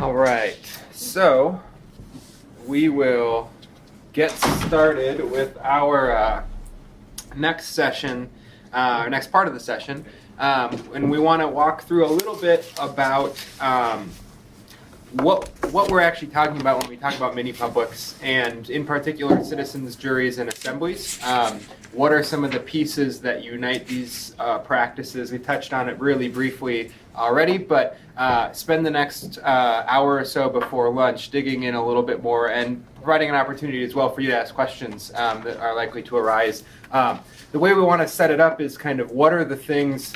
All right, so we will get started with our next session, next part of the session, and we want to walk through a little bit about what we're actually talking about when we talk about mini-publics, and in particular citizens, juries, and assemblies. What are some of the pieces that unite these practices? We touched on it really briefly already, but spend the next hour or so before lunch digging in a little bit more and providing an opportunity as well for you to ask questions that are likely to arise. The way we want to set it up is kind of what are the things,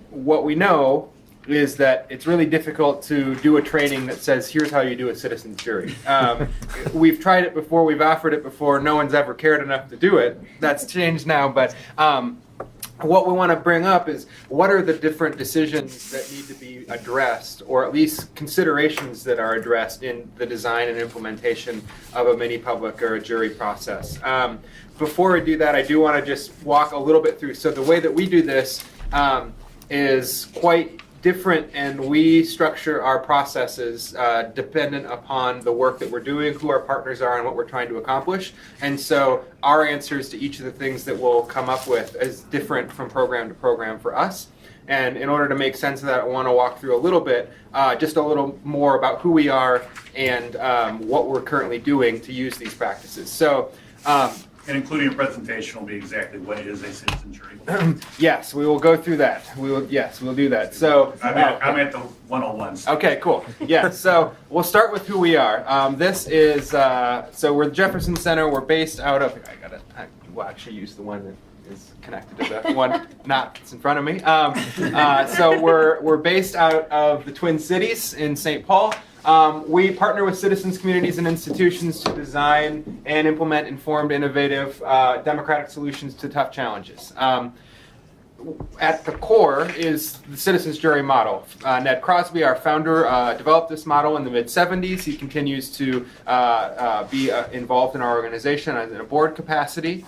what we know is that it's really difficult to do a training that says, here's how you do a citizen's jury. We've tried it before, we've offered it before, no one's ever cared enough to do it. That's changed now, but what we want to bring up is what are the different decisions that need to be addressed, or at least considerations that are addressed in the design and implementation of a mini-public or a jury process. Before I do that, I do want to just walk a little bit through. So the way that we do this is quite different, and we structure our processes dependent upon the work that we're doing, who our partners are, and what we're trying to accomplish. And so our answers to each of the things that we'll come up with is different from program to program for us. And in order to make sense of that, I want to walk through a little bit, just a little more about who we are and what we're currently doing to use these practices. So. And including a presentation will be exactly what is a citizen jury. Yes, we will go through that. We'll do that. So I'm at the 101s. Okay, cool. Yeah, so we'll start with who we are. This is, so we're the Jefferson Center. We're based out of, I will actually use the one that is connected to the one that's in front of me. So we're based out of the Twin Cities in St. Paul. We partner with citizens, communities, and institutions to design and implement informed, innovative, democratic solutions to tough challenges. At the core is the citizens jury model. Ned Crosby, our founder, developed this model in the mid-'70s. He continues to be involved in our organization in a board capacity.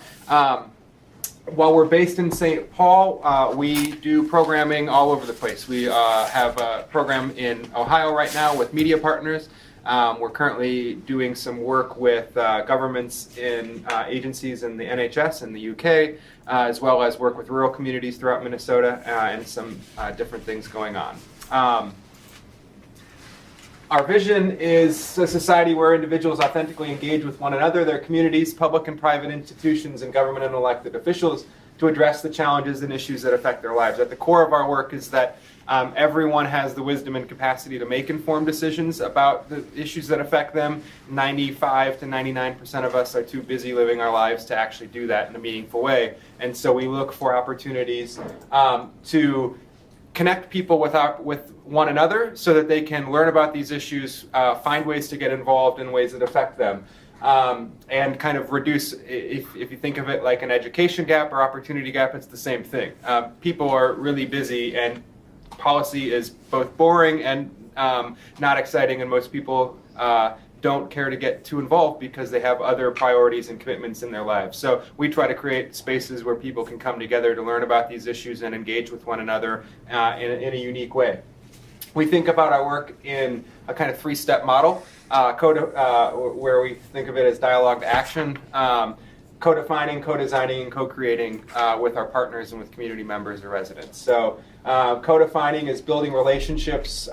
While we're based in St. Paul, we do programming all over the place. We have a program in Ohio right now with media partners. We're currently doing some work with governments in agencies in the NHS in the UK, as well as work with rural communities throughout Minnesota and some different things going on. Our vision is a society where individuals authentically engage with one another, their communities, public and private institutions, and government and elected officials to address the challenges and issues that affect their lives. At the core of our work is that everyone has the wisdom and capacity to make informed decisions about the issues that affect them. 95 to 99% of us are too busy living our lives to actually do that in a meaningful way. And so we look for opportunities to connect people with one another so that they can learn about these issues, find ways to get involved in ways that affect them, and kind of reduce, if you think of it like an education gap or opportunity gap, it's the same thing. People are really busy, and policy is both boring and not exciting, and most people don't care to get too involved because they have other priorities and commitments in their lives. So we try to create spaces where people can come together to learn about these issues and engage with one another in a unique way. We think about our work in a kind of three-step model, where we think of it as dialogue to action, co-defining, co-designing, and co-creating with our partners and with community members or residents. So co-defining is building relationships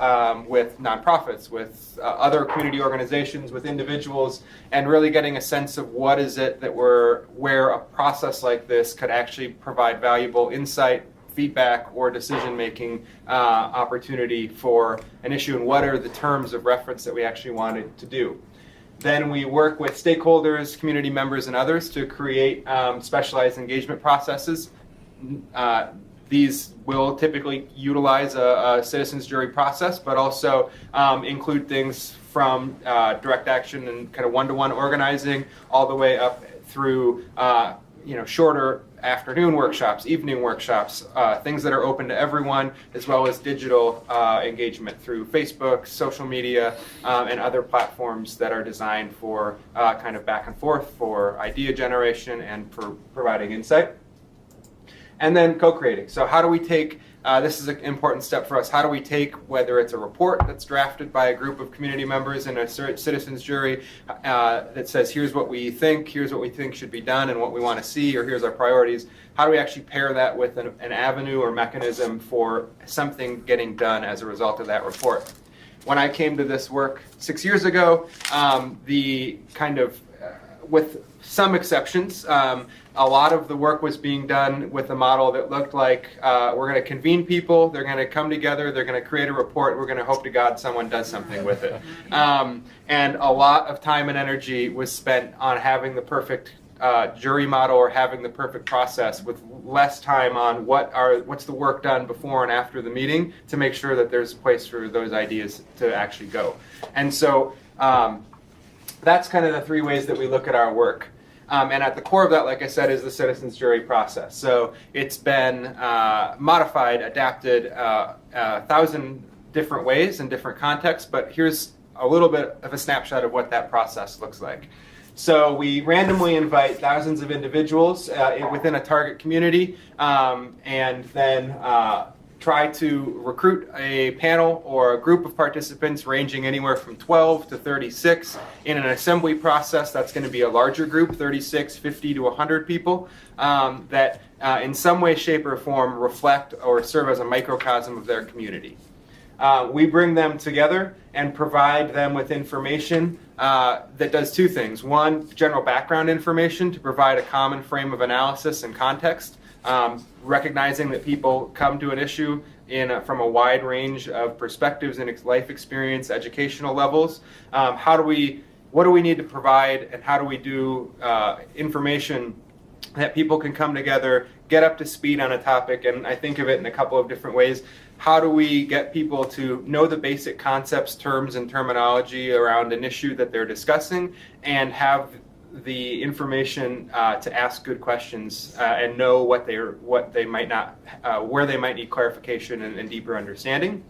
with nonprofits, with other community organizations, with individuals, and really getting a sense of what is it that where a process like this could actually provide valuable insight, feedback, or decision-making opportunity for an issue, and what are the terms of reference that we actually wanted to do. Then we work with stakeholders, community members, and others to create specialized engagement processes. These will typically utilize a citizens jury process, but also include things from direct action and kind of one-to-one organizing all the way up through shorter afternoon workshops, evening workshops, things that are open to everyone, as well as digital engagement through Facebook, social media, and other platforms that are designed for kind of back and forth, for idea generation, and for providing insight. And then co-creating. So how do we take this is an important step for us. How do we take, whether it's a report that's drafted by a group of community members in a citizens jury that says, here's what we think should be done and what we want to see, or here's our priorities. How do we actually pair that with an avenue or mechanism for something getting done as a result of that report? When I came to this work 6 years ago, the kind of, with some exceptions, a lot of the work was being done with a model that looked like we're going to convene people, they're going to come together, they're going to create a report, we're going to hope to God someone does something with it. And a lot of time and energy was spent on having the perfect jury model or having the perfect process, with less time on what's the work done before and after the meeting to make sure that there's a place for those ideas to actually go. And so that's kind of the three ways that we look at our work. And at the core of that, like I said, is the citizens jury process. So it's been modified, adapted 1,000 different ways in different contexts, but here's a little bit of a snapshot of what that process looks like. So we randomly invite thousands of individuals within a target community, and then try to recruit a panel or a group of participants ranging anywhere from 12 to 36 in an assembly process. That's going to be a larger group, 36, 50 to 100 people, that in some way, shape, or form reflect or serve as a microcosm of their community. We bring them together and provide them with information that does two things. One, general background information to provide a common frame of analysis and context, recognizing that people come to an issue from a wide range of perspectives and life experience, educational levels. What do we need to provide, and how do we do information that people can come together, get up to speed on a topic? And I think of it in a couple of different ways. How do we get people to know the basic concepts, terms, and terminology around an issue that they're discussing, and have the information to ask good questions and know where they might need clarification and deeper understanding?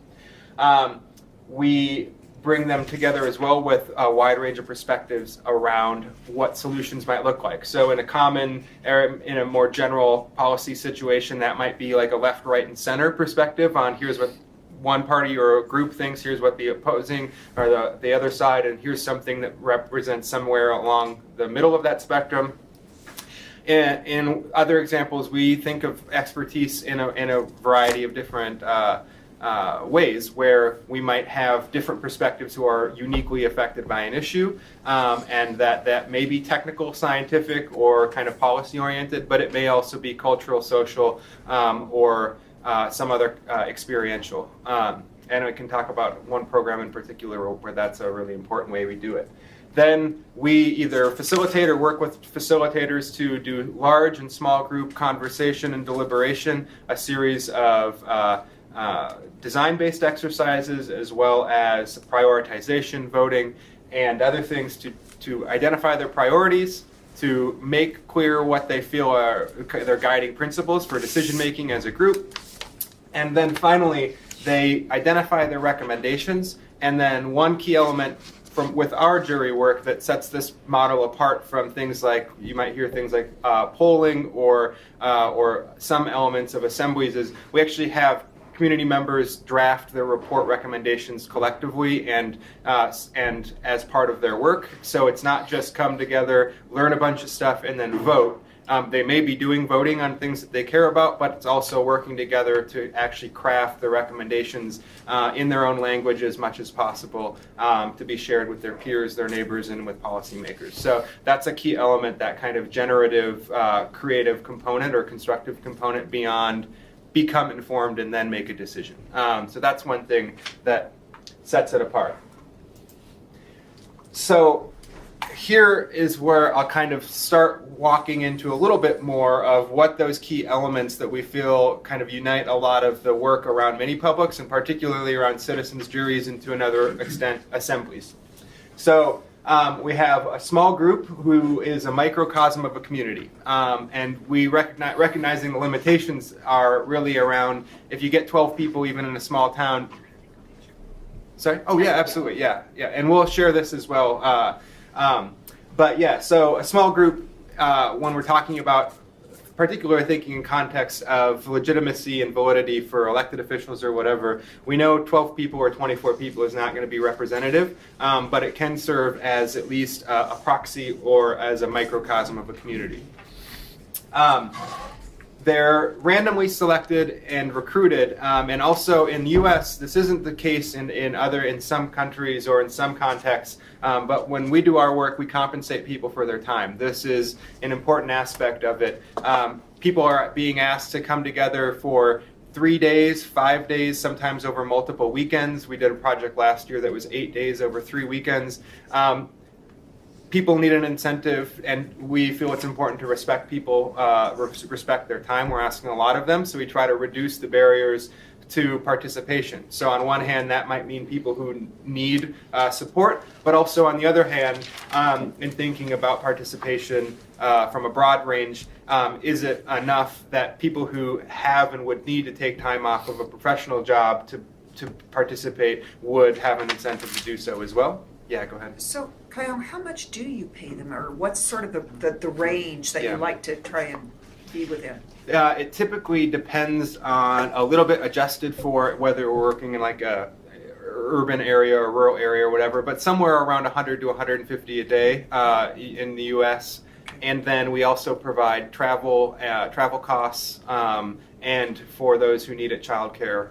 We bring them together as well with a wide range of perspectives around what solutions might look like. So in a more general policy situation, that might be like a left, right, and center perspective on here's what one party or a group thinks, here's what the opposing or the other side, and here's something that represents somewhere along the middle of that spectrum. In other examples, we think of expertise in a variety of different ways, where we might have different perspectives who are uniquely affected by an issue, and that may be technical, scientific, or kind of policy oriented, but it may also be cultural, social, or some other experiential. And we can talk about one program in particular where that's a really important way we do it. Then we either facilitate or work with facilitators to do large and small group conversation and deliberation, a series of design-based exercises, as well as prioritization, voting, and other things to identify their priorities, to make clear what they feel are their guiding principles for decision-making as a group. And then finally, they identify their recommendations. And then one key element with our jury work that sets this model apart from things like, you might hear things like polling or some elements of assemblies, is we actually have community members draft their report recommendations collectively and as part of their work. So it's not just come together, learn a bunch of stuff, and then vote. They may be doing voting on things that they care about, but it's also working together to actually craft the recommendations in their own language as much as possible, to be shared with their peers, their neighbors, and with policymakers. So that's a key element, that kind of generative, creative component or constructive component beyond become informed and then make a decision. So that's one thing that sets it apart. So here is where I'll kind of start walking into a little bit more of what those key elements that we feel kind of unite a lot of the work around mini-publics, and particularly around citizens' juries, and to another extent, assemblies. So we have a small group who is a microcosm of a community, and we recognizing the limitations are really around, if you get 12 people even in a small town. Sorry? Oh yeah, absolutely, yeah, and we'll share this as well. But yeah, so a small group, when we're talking about particularly thinking in context of legitimacy and validity for elected officials or whatever, we know 12 people or 24 people is not going to be representative, but it can serve as at least a proxy or as a microcosm of a community. They're randomly selected and recruited, and also in the U.S. this isn't the case in some countries or in some contexts. But when we do our work, we compensate people for their time. This is an important aspect of it. People are being asked to come together for 3 days, 5 days, sometimes over multiple weekends. We did a project last year that was 8 days over 3 weekends. People need an incentive, and we feel it's important to respect people, respect their time. We're asking a lot of them, so we try to reduce the barriers to participation. So on one hand, that might mean people who need support, but also on the other hand, in thinking about participation from a broad range, is it enough that people who have and would need to take time off of a professional job to participate would have an incentive to do so as well? Yeah, go ahead. So, Kyle, how much do you pay them, or what's sort of the range that you like to try and be within? It typically depends on a little bit adjusted for whether we're working in like a urban area or rural area or whatever, but somewhere around 100 to 150 a day in the U.S. And then we also provide travel costs, and for those who need it, childcare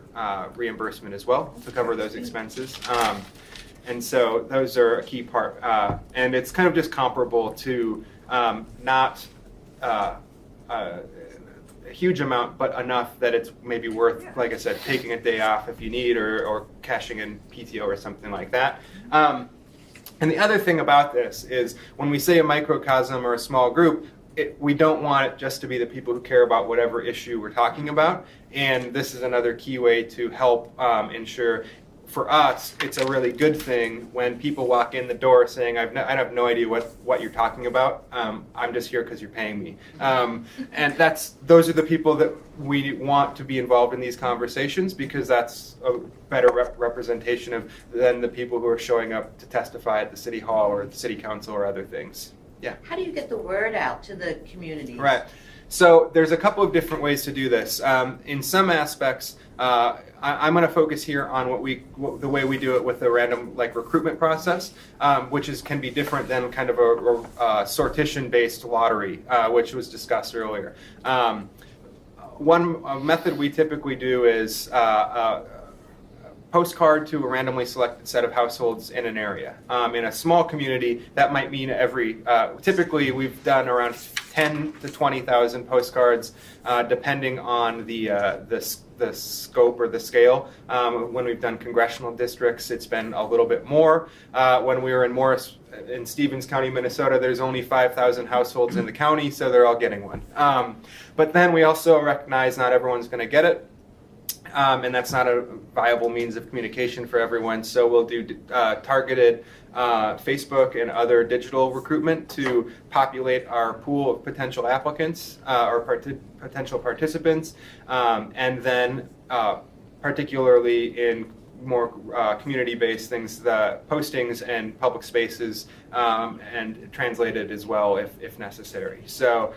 reimbursement as well to cover those expenses. And so those are a key part. And it's kind of just comparable to not a huge amount, but enough that it's maybe worth, like I said, taking a day off if you need, or cashing in PTO or something like that. And the other thing about this is when we say a microcosm or a small group, we don't want it just to be the people who care about whatever issue we're talking about. And this is another key way to help ensure. For us, it's a really good thing when people walk in the door saying, I have no idea what you're talking about. I'm just here because you're paying me. And those are the people that we want to be involved in these conversations, because that's a better representation than the people who are showing up to testify at the city hall or the city council or other things. Yeah. How do you get the word out to the community? Right. So there's a couple of different ways to do this. In some aspects, I'm going to focus here on the way we do it with the random recruitment process, which can be different than kind of a sortition-based lottery, which was discussed earlier. One method we typically do is postcard to a randomly selected set of households in an area. In a small community, that might mean typically we've done around 10 to 20,000 postcards, depending on the scope or the scale. When we've done congressional districts, it's been a little bit more. When we were in Stevens County, Minnesota, there's only 5,000 households in the county, so they're all getting one. But then we also recognize not everyone's going to get it. And that's not a viable means of communication for everyone. So we'll do targeted Facebook and other digital recruitment to populate our pool of potential applicants or potential participants. And then particularly in more community-based things, the postings and public spaces, and translated as well if necessary. So.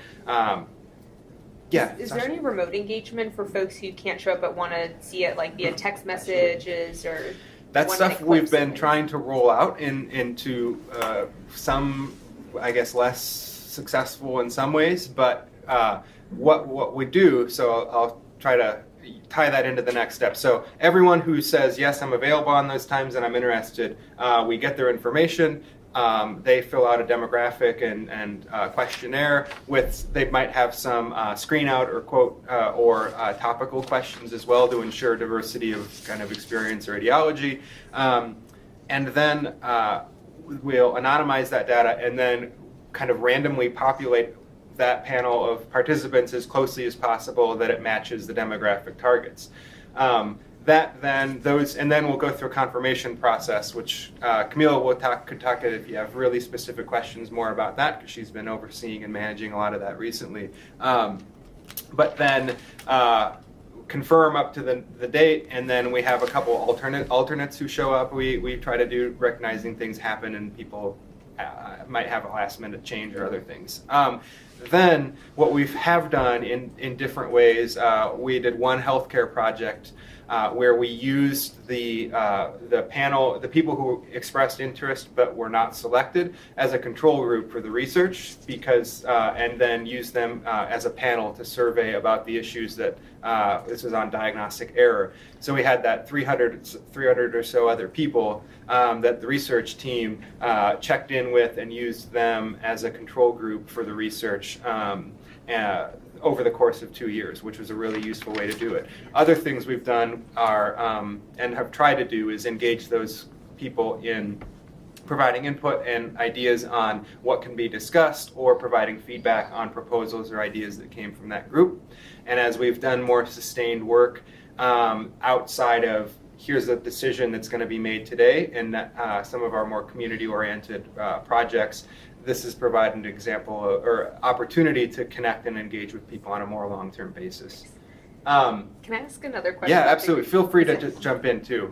Yeah. Is there any remote engagement for folks who can't show up but want to see it via text messages or? That's stuff we've been trying to roll out into some, I guess, less successful in some ways. But what we do, so I'll try to tie that into the next step. So everyone who says, yes, I'm available on those times and I'm interested, we get their information. They fill out a demographic and questionnaire they might have some screen out or quote or topical questions as well to ensure diversity of kind of experience or ideology. And then we'll anonymize that data and then kind of randomly populate that panel of participants as closely as possible that it matches the demographic targets. And then we'll go through a confirmation process, which Camille could talk if you have really specific questions more about that, because she's been overseeing and managing a lot of that recently. But then confirm up to the date, and then we have a couple alternates who show up. We try to do recognizing things happen and people might have a last minute change or other things. Then what we have done in different ways, we did one healthcare project where we used the panel, the people who expressed interest but were not selected, as a control group for the research, because and then used them as a panel to survey about the issues that this was on diagnostic error. So we had that 300 or so other people that the research team checked in with and used them as a control group for the research over the course of 2 years, which was a really useful way to do it. Other things we've done are, and have tried to do, is engage those people in providing input and ideas on what can be discussed, or providing feedback on proposals or ideas that came from that group. And as we've done more sustained work outside of here's a decision that's going to be made today, and some of our more community-oriented projects, this has provided an example or opportunity to connect and engage with people on a more long-term basis. Can I ask another question? Yeah, absolutely. Feel free to just jump in too.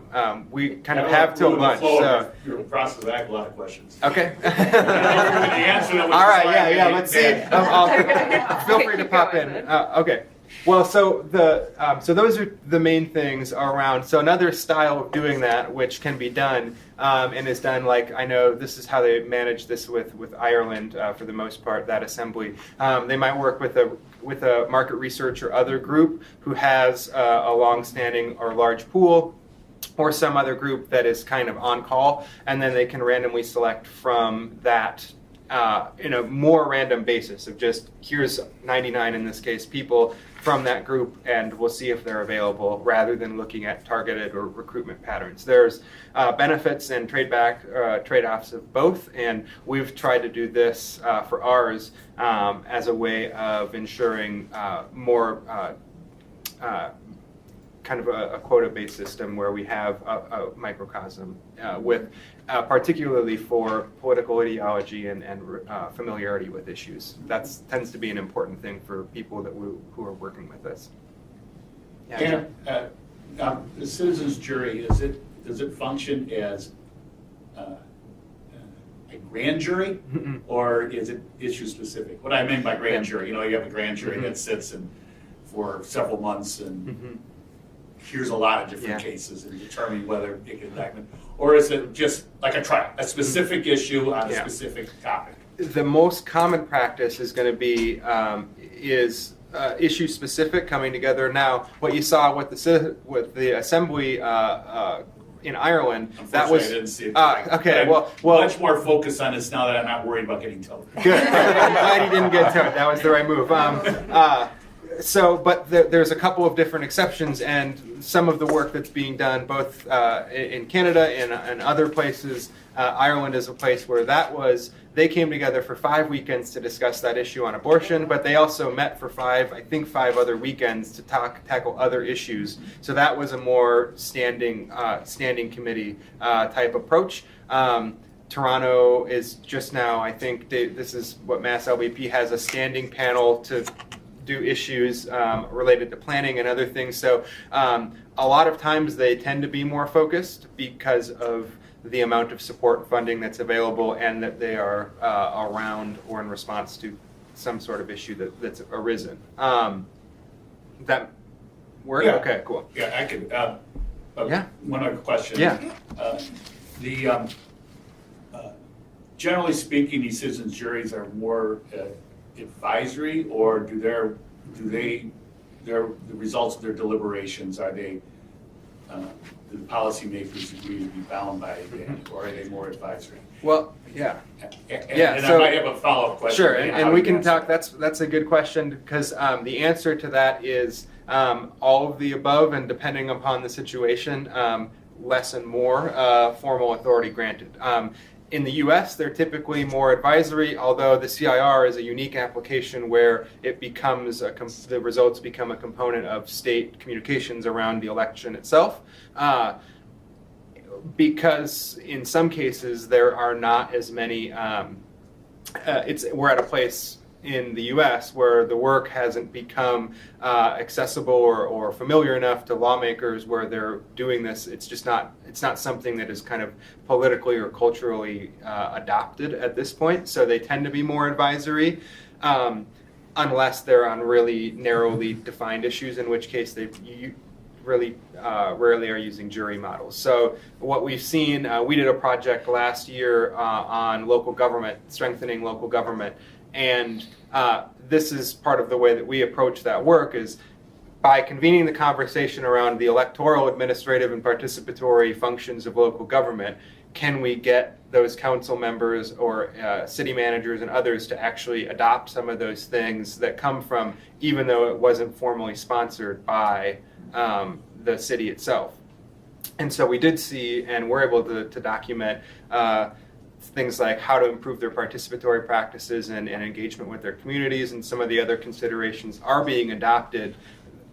We kind of have till lunch, so. You're in the process of asking a lot of questions. Okay. The answer that was All right, described, yeah, let's see. Feel free to Keep pop going, in. then. Okay. Well, so those are the main things around. So another style of doing that, which can be done and is done, like, I know this is how they manage this with Ireland for the most part, that assembly. They might work with a market research or other group who has a long-standing or large pool, or some other group that is kind of on call, and then they can randomly select from that in a more random basis of just, here's 99 in this case people from that group, and we'll see if they're available, rather than looking at targeted or recruitment patterns. There's benefits and trade-offs of both, and we've tried to do this for ours as a way of ensuring more kind of a quota-based system where we have a microcosm with particularly for political ideology and familiarity with issues. That tends to be an important thing for people who are working with us. Yeah, The citizens jury, does it function as a grand jury, or is it issue specific? What I mean by grand jury, you have a grand jury that sits for several months and hears a lot of different cases and determine whether it can indictment, or is it just like a trial, a specific issue on a specific topic? The most common practice is going to be issue specific, coming together. Now, what you saw with the assembly in Ireland, that was I didn't see it. okay. Well, much more focus on this now that I'm not worried about getting towed. Good. I'm glad you didn't get towed. That was the right move. But there's a couple of different exceptions, and some of the work that's being done both in Canada and other places. Ireland is a place where they came together for 5 weekends to discuss that issue on abortion, but they also met for 5 other weekends to tackle other issues. So that was a more standing committee type approach. Toronto is just now, I think, this is what Mass LBP has, a standing panel to do issues related to planning and other things. So a lot of times they tend to be more focused because of the amount of support and funding that's available, and that they are around or in response to some sort of issue that's arisen. That work? Yeah. Okay, cool. Yeah, I could. Yeah. One other question. Yeah. Generally speaking, these citizens juries are more advisory, or do the results of their deliberations, are they the policymakers agree to be bound by it, or are they more advisory? Well, yeah. And so- I might have a follow-up question. Sure, on how and we you can answer talk. that. That's a good question, because the answer to that is all of the above, and depending upon the situation, less and more formal authority granted. In the U.S., they're typically more advisory, although the CIR is a unique application where it becomes the results become a component of state communications around the election itself. Because in some cases there are not as many. We're at a place in the U.S. where the work hasn't become accessible or familiar enough to lawmakers where they're doing this. It's just not. It's not something that is kind of politically or culturally adopted at this point. So they tend to be more advisory. unless they're on really narrowly defined issues, in which case you really rarely are using jury models. So what we've seen, we did a project last year on local government, strengthening local government, and this is part of the way that we approach that work is by convening the conversation around the electoral, administrative, and participatory functions of local government. Can we get those council members or city managers and others to actually adopt some of those things that come from, even though it wasn't formally sponsored by the city itself? And so we did see, and we're able to document things like how to improve their participatory practices and engagement with their communities, and some of the other considerations are being adopted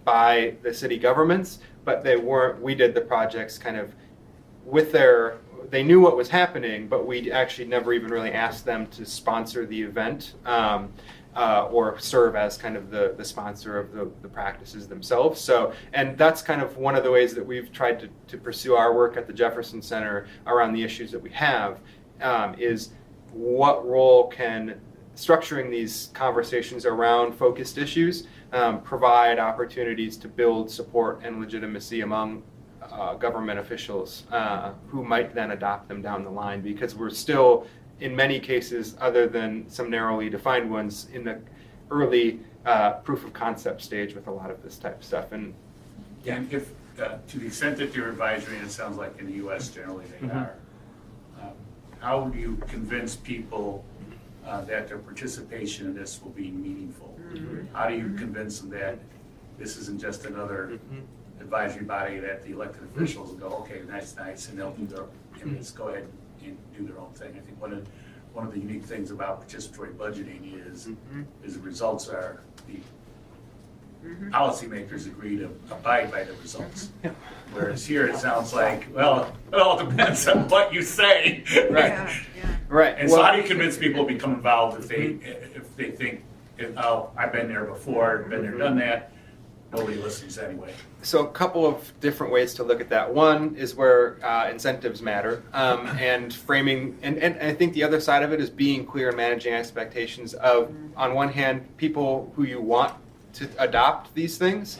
by the city governments, but they weren't. We did the projects kind of with they knew what was happening, but we actually never even really asked them to sponsor the event or serve as kind of the sponsor of the practices themselves. So, and that's kind of one of the ways that we've tried to pursue our work at the Jefferson Center around the issues that we have, is what role can structuring these conversations around focused issues provide opportunities to build support and legitimacy among government officials who might then adopt them down the line, because we're still, in many cases, other than some narrowly defined ones, in the early proof of concept stage with a lot of this type of stuff. And And if, to the extent that you're advisory, and it sounds like in the U.S. generally they are, how do you convince people that their participation in this will be meaningful? How do you convince them that this isn't just another advisory body that the elected officials will go, okay, that's nice, and they'll do their, and just go ahead and do their own thing? I think one of the unique things about participatory budgeting is the results are the policymakers agree to abide by the results. Whereas here it sounds like, well, it all depends on what you say. Right. Yeah. right. And so how do you convince people to become involved if they think, oh, I've been there before, been there, done that, nobody listens anyway? So a couple of different ways to look at that. One is where incentives matter, and framing, and I think the other side of it is being clear and managing expectations of, on one hand, people who you want to adopt these things,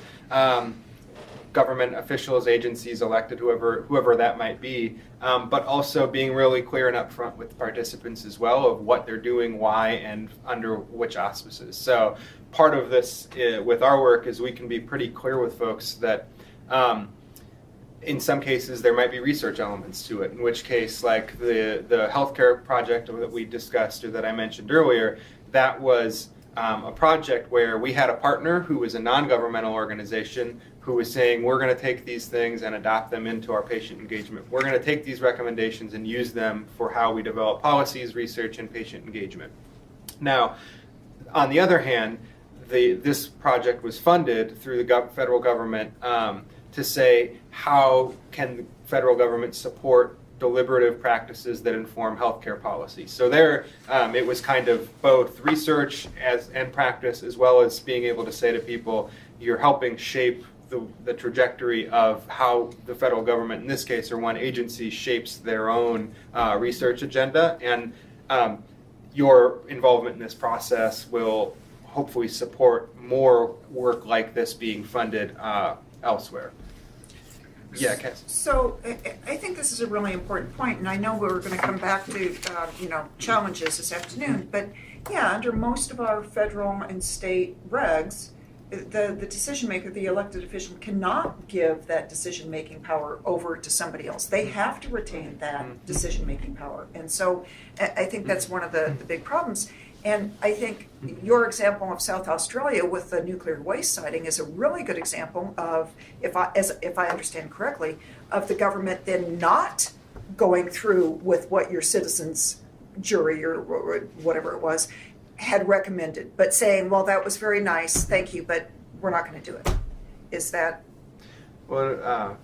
government officials, agencies, elected, whoever that might be, but also being really clear and upfront with participants as well of what they're doing, why, and under which auspices. So part of this with our work is we can be pretty clear with folks that in some cases there might be research elements to it, in which case, like the healthcare project that we discussed or that I mentioned earlier, that was a project where we had a partner who was a non-governmental organization who was saying, we're going to take these things and adopt them into our patient engagement. We're going to take these recommendations and use them for how we develop policies, research, and patient engagement. Now, on the other hand, this project was funded through the federal government to say, how can the federal government support deliberative practices that inform healthcare policy? So there, it was kind of both research and practice, as well as being able to say to people, you're helping shape the trajectory of how the federal government, in this case, or one agency, shapes their own research agenda. And your involvement in this process will hopefully support more work like this being funded elsewhere. Yeah, Cass. So I think this is a really important point, and I know we're going to come back to challenges this afternoon. But yeah, under most of our federal and state regs, the decision maker, the elected official, cannot give that decision making power over to somebody else. They have to retain that decision making power, and so I think that's one of the big problems. And I think your example of South Australia with the nuclear waste siting is a really good example of, if I understand correctly, of the government then not going through with what your citizens' jury or whatever it was had recommended, but saying, well, that was very nice, thank you, but we're not going to do it. Is that? Well,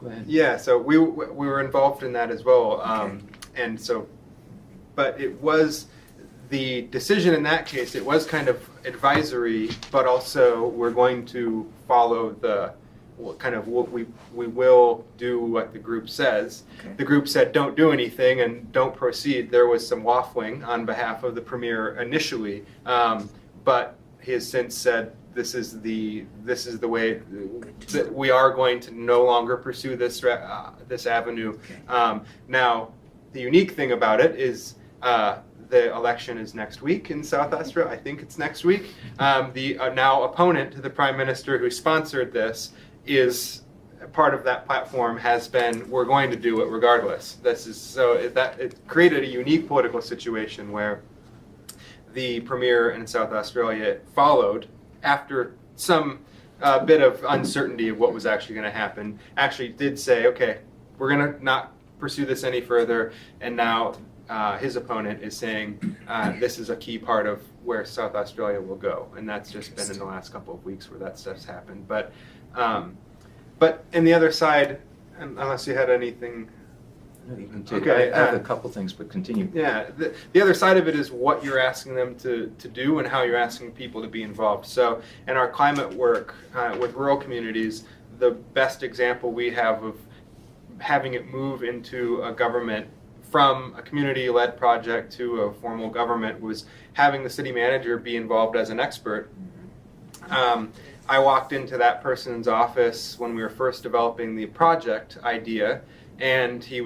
Go ahead. yeah, so we were involved in that as well. Okay. And so, but it was, the decision in that case, it was kind of advisory, but also we're going to follow we will do what the group says. Okay. The group said don't do anything and don't proceed. There was some waffling on behalf of the premier initially, but he has since said this is the way that we are going to no longer pursue this this avenue. Now, the unique thing about it is the election is next week in South Australia. I think it's next week. The now opponent to the Prime Minister who sponsored this is part of that platform has been, we're going to do it regardless. This is so it created a unique political situation where the Premier in South Australia followed after some bit of uncertainty of what was actually going to happen, actually did say, okay, we're going to not pursue this any further, and now his opponent is saying this is a key part of where South Australia will go, and that's just been in the last couple of weeks where that stuff's happened. But in the other side, unless you had anything. Okay, I have a couple things, but continue. Yeah, the other side of it is what you're asking them to do and how you're asking people to be involved. So in our climate work with rural communities, the best example we have of having it move into a government from a community-led project to a formal government was having the city manager be involved as an expert. I walked into that person's office when we were first developing the project idea, and he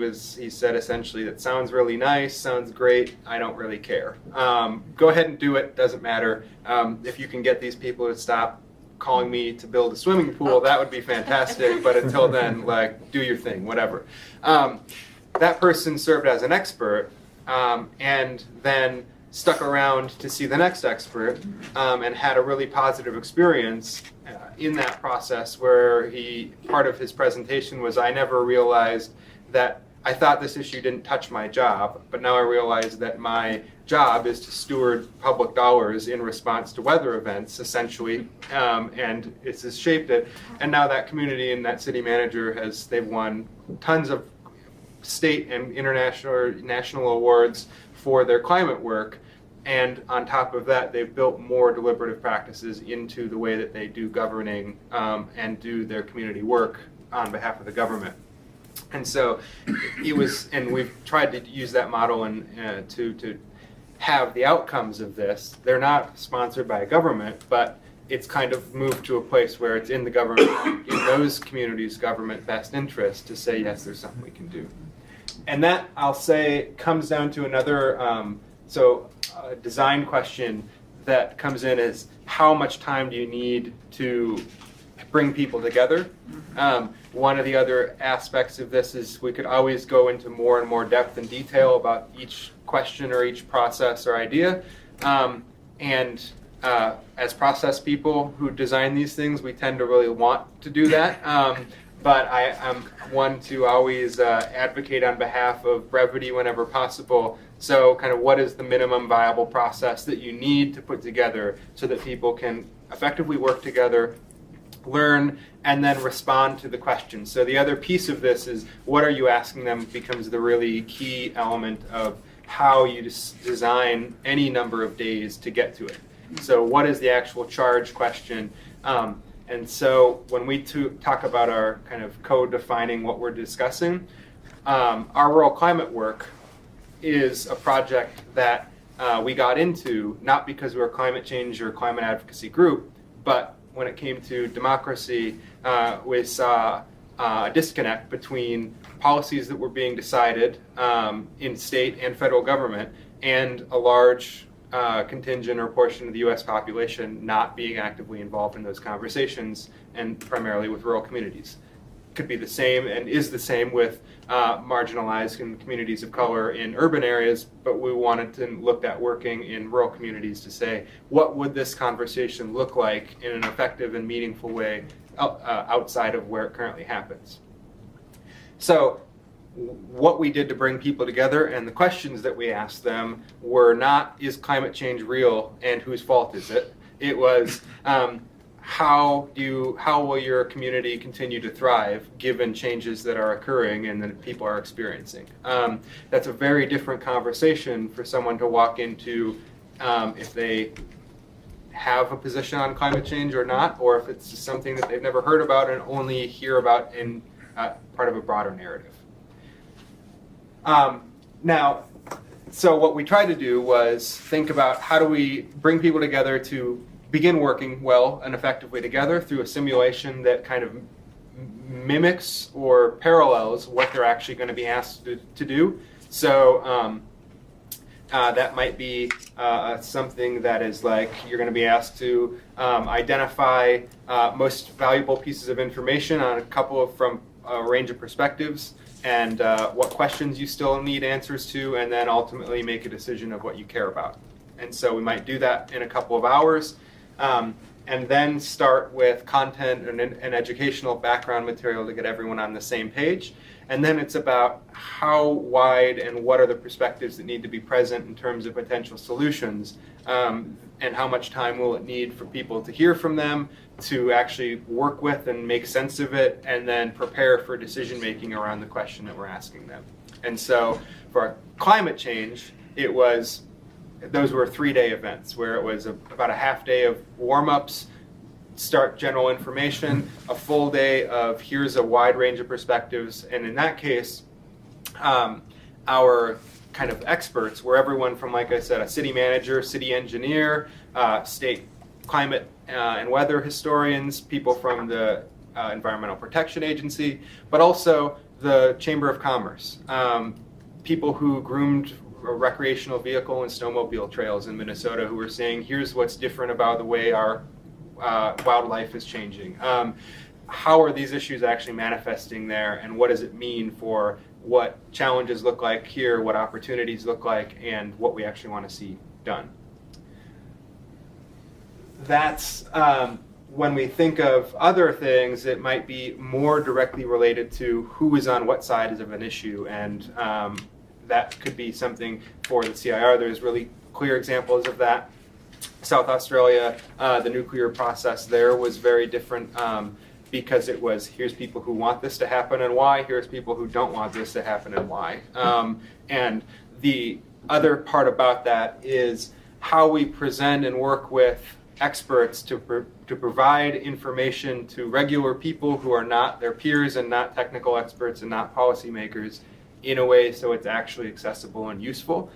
said essentially, that sounds really nice, sounds great, I don't really care. Go ahead and do it, doesn't matter. If you can get these people to stop calling me to build a swimming pool, that would be fantastic, but until then, like, do your thing, whatever. That person served as an expert, and then stuck around to see the next expert, and had a really positive experience in that process where part of his presentation was, I never realized that I thought this issue didn't touch my job, but now I realize that my job is to steward public dollars in response to weather events, essentially, and it's just shaped it. And now that community and that city manager they've won tons of state and international or national awards for their climate work. And on top of that, they've built more deliberative practices into the way that they do governing and do their community work on behalf of the government. And so and we've tried to use that model and to have the outcomes of this. They're not sponsored by a government, but it's kind of moved to a place where it's in the government, in those communities' government best interest to say, yes, there's something we can do. And that, I'll say, comes down to another design question that comes in is, how much time do you need to bring people together? One of the other aspects of this is we could always go into more and more depth and detail about each question or each process or idea. As process people who design these things, we tend to really want to do that. But I'm one to always advocate on behalf of brevity whenever possible. So kind of what is the minimum viable process that you need to put together so that people can effectively work together, learn, and then respond to the questions. So the other piece of this is, what are you asking them becomes the really key element of how you design any number of days to get to it. So what is the actual charge question? And so when we talk about our kind of co-defining what we're discussing, our rural climate work is a project that we got into not because we're a climate change or climate advocacy group, but when it came to democracy, we saw a disconnect between policies that were being decided in state and federal government and a large contingent or portion of the U.S. population not being actively involved in those conversations, and primarily with rural communities. Could be the same and is the same with marginalized communities of color in urban areas, but we wanted to look at working in rural communities to say, what would this conversation look like in an effective and meaningful way outside of where it currently happens? So what we did to bring people together and the questions that we asked them were not, is climate change real and whose fault is it? It was, how will your community continue to thrive given changes that are occurring and that people are experiencing? That's a very different conversation for someone to walk into if they have a position on climate change or not, or if it's just something that they've never heard about and only hear about in part of a broader narrative. So what we tried to do was think about how do we bring people together to begin working well and effectively together through a simulation that kind of mimics or parallels what they're actually going to be asked to do. So that might be something that is like you're going to be asked to identify most valuable pieces of information on from a range of perspectives, and what questions you still need answers to, and then ultimately make a decision of what you care about. And so we might do that in a couple of hours, and then start with content and educational background material to get everyone on the same page. And then it's about how wide and what are the perspectives that need to be present in terms of potential solutions, and how much time will it need for people to hear from them, to actually work with and make sense of it, and then prepare for decision making around the question that we're asking them. And so for climate change, those were 3-day events where it was about a half day of warm-ups, start general information, a full day of here's a wide range of perspectives, and in that case, our kind of experts were everyone from, like I said, a city manager, city engineer, state climate and weather historians, people from the Environmental Protection Agency, but also the Chamber of Commerce, people who groomed recreational vehicle and snowmobile trails in Minnesota who were saying, here's what's different about the way our wildlife is changing. How are these issues actually manifesting there, and what does it mean for what challenges look like here, what opportunities look like, and what we actually want to see done. That's when we think of other things, it might be more directly related to who is on what side of an issue, and that could be something for the CIR. There's really clear examples of that. South Australia, the nuclear process there was very different because it was, here's people who want this to happen and why, here's people who don't want this to happen and why. And the other part about that is how we present and work with experts to provide information to regular people who are not their peers and not technical experts and not policymakers in a way so it's actually accessible and useful,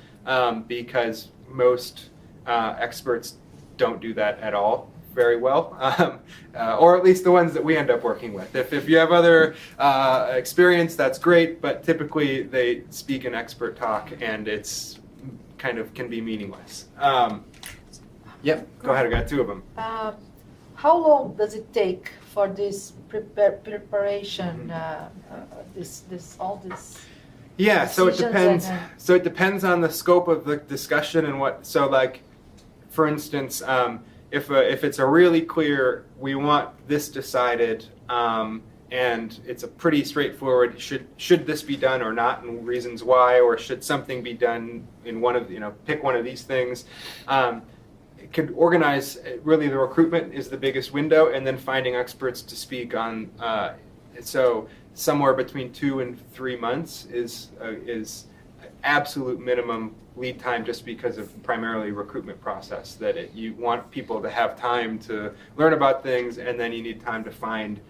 because most experts don't do that at all very well, or at least the ones that we end up working with. If you have other experience, that's great, but typically they speak in expert talk and it's kind of can be meaningless. Yep, go ahead, I got 2 of them. How long does it take for this preparation, all this? Yeah, so it depends. And So it depends on the scope of the discussion and what. So, like, for instance, if it's a really clear, we want this decided, and it's a pretty straightforward. Should this be done or not, and reasons why, or should something be done in one of pick one of these things. It could organize. Really, the recruitment is the biggest window, and then finding experts to speak on. So somewhere between 2 and 3 months is absolute minimum lead time, just because of primarily recruitment process. That you want people to have time to learn about things, and then you need time to find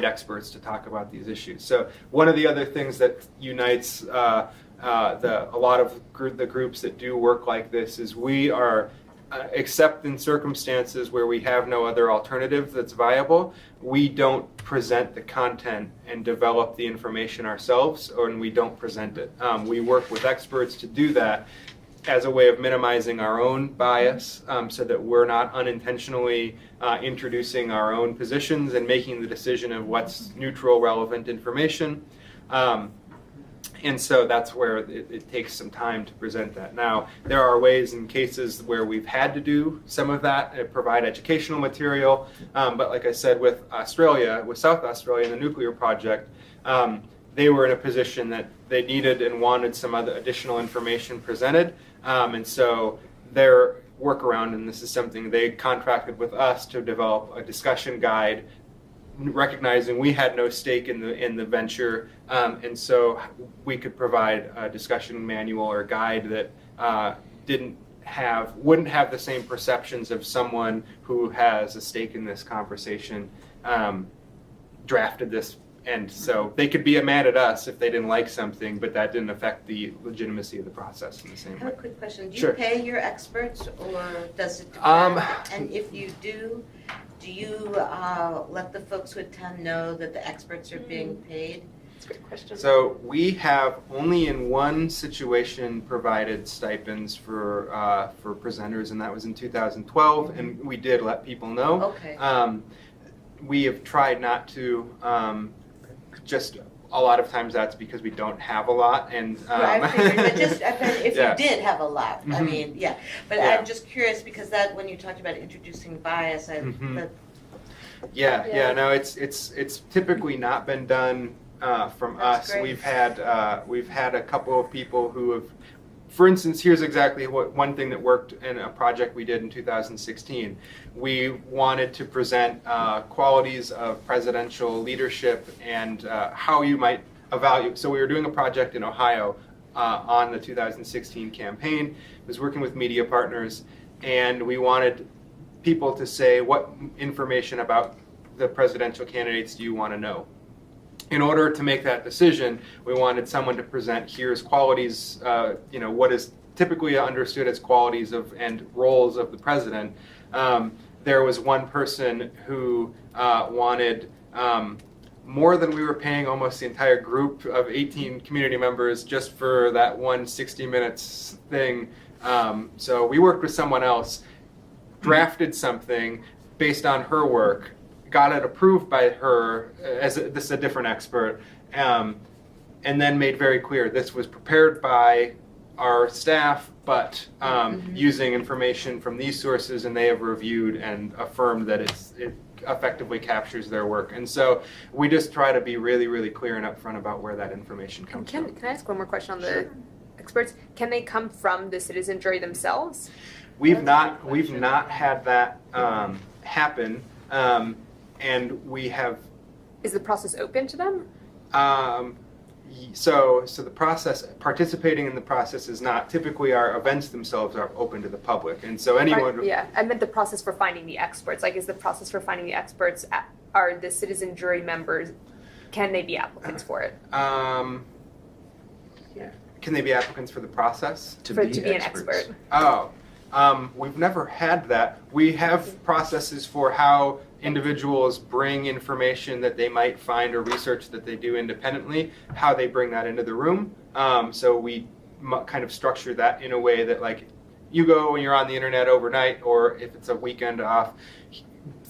experts to talk about these issues. So one of the other things that unites a lot of the groups that do work like this is we are. Except in circumstances where we have no other alternative that's viable, we don't present the content and develop the information ourselves, and we don't present it. We work with experts to do that as a way of minimizing our own bias, so that we're not unintentionally introducing our own positions and making the decision of what's neutral, relevant information. And so that's where it takes some time to present that. Now, there are ways and cases where we've had to do some of that and provide educational material. But like I said, with South Australia and the nuclear project, they were in a position that they needed and wanted some other additional information presented. And so their workaround, and this is something they contracted with us to develop a discussion guide, recognizing we had no stake in the venture, and so we could provide a discussion manual or guide that wouldn't have the same perceptions of someone who has a stake in this conversation drafted this And so they could be mad at us if they didn't like something, but that didn't affect the legitimacy of the process in the same I have way. a quick question. Do you Sure. pay your experts or does it Um, depend? And if you do you let the folks who attend know that the experts are being paid? That's a great question. So we have only in one situation provided stipends for presenters, and that was in 2012, and we did let people know. Okay. We have tried not to. Just a lot of times that's because we don't have a lot, and I figured, but just if Yeah. you did have a lot, I Mhm. mean, yeah. But Yeah. I'm just curious because that when you talked about introducing bias, Mhm. that Yeah, no, it's typically not been done from That's us. great. We've had a couple of people who have, for instance, here's exactly one thing that worked in a project we did in 2016. We wanted to present qualities of presidential leadership and how you might evaluate. So we were doing a project in Ohio on the 2016 campaign. I was working with media partners, and we wanted people to say, what information about the presidential candidates do you want to know? In order to make that decision, we wanted someone to present, here's qualities, what is typically understood as qualities of and roles of the president. There was one person who wanted more than we were paying almost the entire group of 18 community members just for that one 60 minutes thing. So we worked with someone else, drafted something based on her work, got it approved by her this is a different expert, and then made very clear this was prepared by our staff, but using information from these sources, and they have reviewed and affirmed that it effectively captures their work. And so we just try to be really, really clear and upfront about where that information comes from. Can I ask one more question on the experts? Can they come from the citizen jury themselves? We've not had that happen, and we have. Is the process open to them? So the process, participating in the process is not typically our events themselves are open to the public, and so anyone. Yeah, I meant the process for finding the experts. Like, is the process for finding the experts are the citizen jury members? Can they be applicants for it? Can they be applicants for the process? To be an expert. Oh, we've never had that. We have processes for how individuals bring information that they might find or research that they do independently, how they bring that into the room. So we kind of structure that in a way that, like, you go when you're on the internet overnight, or if it's a weekend off,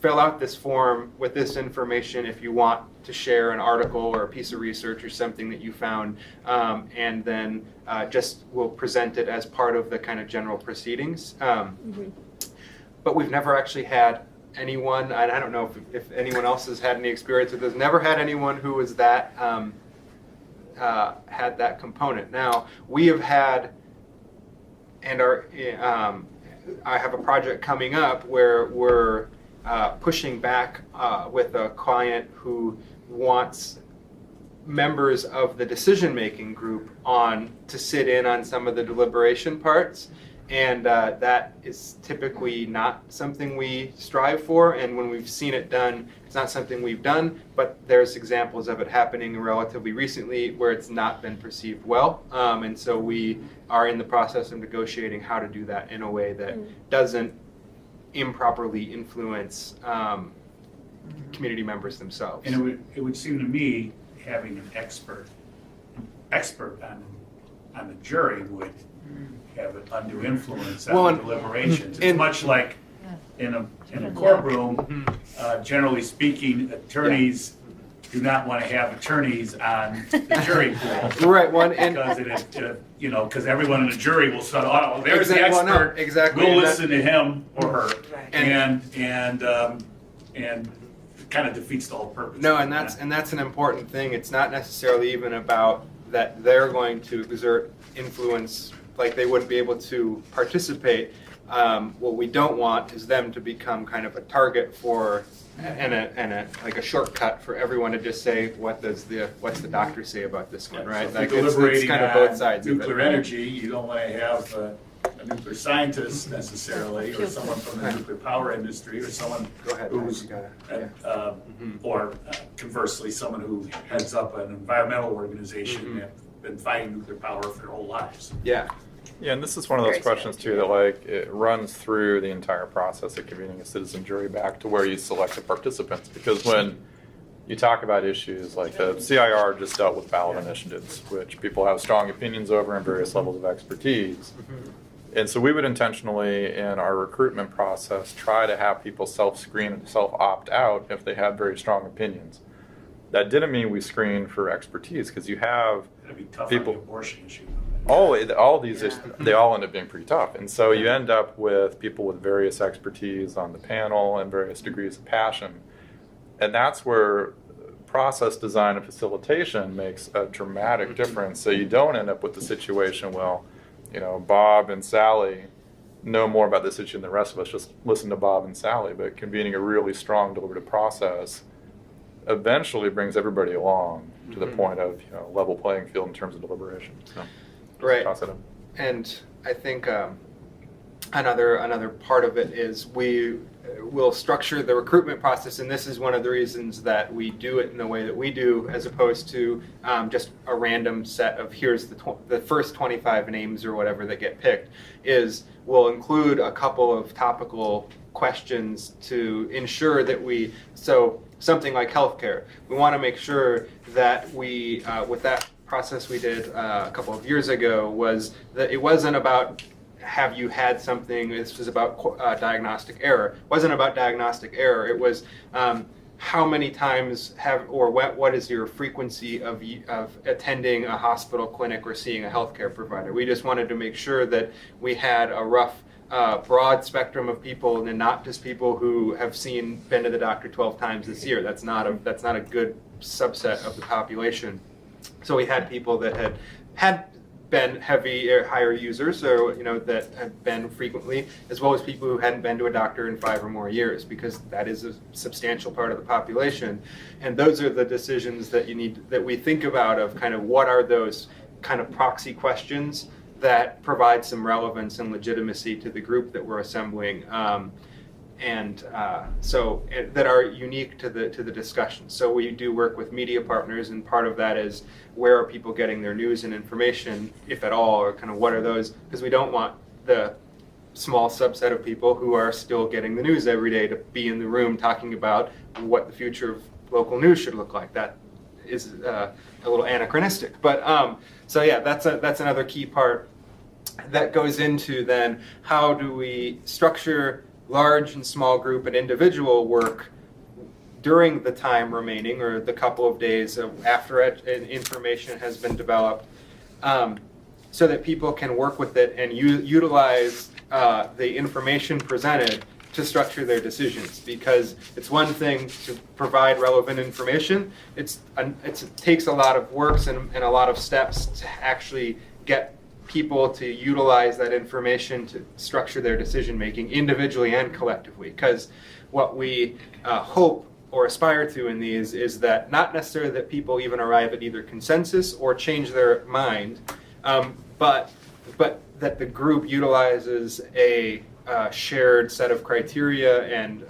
fill out this form with this information if you want to share an article or a piece of research or something that you found, and then just we'll present it as part of the kind of general proceedings. But we've never actually had anyone, and I don't know if anyone else has had any experience with this, never had anyone who was that, had that component. Now, we have had, and I have a project coming up where we're pushing back with a client who wants members of the decision-making group on to sit in on some of the deliberation parts, and that is typically not something we strive for, and when we've seen it done, it's not something we've done, but there's examples of it happening relatively recently where it's not been perceived well, and so we are in the process of negotiating how to do that in a way that doesn't improperly influence community members themselves. And it would seem to me having an expert on the jury would have an undue influence on Well, the and- deliberations. It's and- much like in a courtroom, generally speaking, attorneys do not want to have attorneys on the jury pool. Right, one, and Because because everyone in the jury will say, oh, there's the Well, no, expert. exactly. We'll and that- listen to him or her. Right. And kind of defeats the whole purpose. No, and that's an important thing. It's not necessarily even about that they're going to exert influence, like they wouldn't be able to participate. What we don't want is them to become kind of a target for and a like a shortcut for everyone to just say what's the doctor say about this one, right? So Like if you're it's deliberating kind of on both sides of nuclear it. energy, you don't want to have a nuclear scientist necessarily, or someone from the nuclear power industry, or someone Go ahead. who's, You got it. Yeah. or conversely, someone who heads up an environmental organization and have been fighting nuclear power for their whole lives. Yeah. Yeah, and this is one of those Very questions too that like it runs through the entire process of convening a citizen jury back to where you select the participants. Because when you talk about issues like the CIR just dealt with ballot initiatives, which people have strong opinions over and various levels of expertise. And so we would intentionally, in our recruitment process, try to have people self-screen and self-opt out if they had very strong opinions. That didn't mean we screened for expertise, because you have It'd be tough people. on the abortion issue. All these issues, they all end up being pretty tough. And so you end up with people with various expertise on the panel and various degrees of passion. And that's where process design and facilitation makes a dramatic difference. So you don't end up with the situation, well, Bob and Sally know more about this issue than the rest of us, just listen to Bob and Sally. But convening a really strong deliberative process eventually brings everybody along to the point of level playing field in terms of deliberation. So, Right. toss it in. And I think another part of it is we will structure the recruitment process, and this is one of the reasons that we do it in the way that we do, as opposed to just a random set of here's the first 25 names or whatever that get picked. Is we'll include a couple of topical questions to ensure that something like healthcare, we want to make sure that we with that process we did a couple of years ago, was that it wasn't about have you had something. This was about diagnostic error. It wasn't about diagnostic error. It was how many times what is your frequency of attending a hospital, clinic, or seeing a healthcare provider. We just wanted to make sure that we had a rough broad spectrum of people, and not just people who have been to the doctor 12 times this year. That's not a good subset of the population. So we had people that had been higher users, or that had been frequently, as well as people who hadn't been to a doctor in 5 or more years, because that is a substantial part of the population. And those are the decisions that we think about of kind of what are those kind of proxy questions that provide some relevance and legitimacy to the group that we're assembling, so that are unique to the discussion. So we do work with media partners, and part of that is where are people getting their news and information, if at all, or kind of what are those, because we don't want the small subset of people who are still getting the news every day to be in the room talking about what the future of local news should look like. That is a little anachronistic, but so yeah, that's another key part that goes into then how do we structure large and small group and individual work during the time remaining, or the couple of days after information has been developed, so that people can work with it and utilize the information presented to structure their decisions. Because it's one thing to provide relevant information, it takes a lot of work and a lot of steps to actually get people to utilize that information to structure their decision making individually and collectively. Because what we hope or aspire to in these is that not necessarily that people even arrive at either consensus or change their mind, but that the group utilizes a shared set of criteria and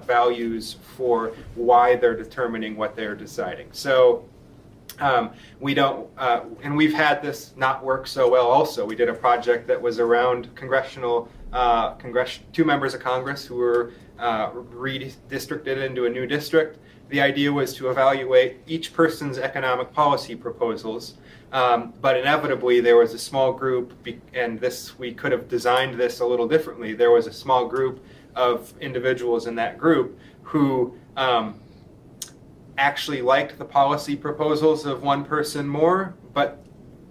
values for why they're determining what they're deciding. So we don't, and we've had this not work so well also. We did a project that was around two members of Congress who were redistricted into a new district. The idea was to evaluate each person's economic policy proposals, but inevitably there was a small group, and we could have designed this a little differently. There was a small group of individuals in that group who actually liked the policy proposals of one person more, but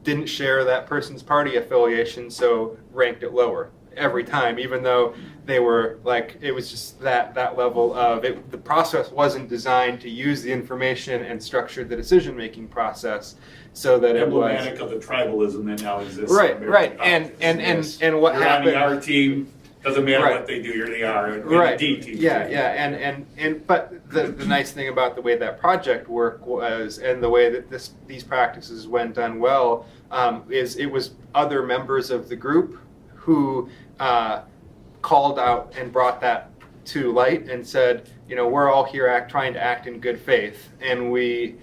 didn't share that person's party affiliation, so ranked it lower every time, even though they were it was just that level of it. The process wasn't designed to use the information and structure the decision-making process so that it was emblematic of the tribalism that now exists. Right. And what you're happened? on the R team. Doesn't matter Right. what they do, you're the R. And Right. the D team. And but the nice thing about the way that project worked was, and the way that these practices went done well, is it was other members of the group who called out and brought that to light and said, you know, we're all here trying to act in good faith, and we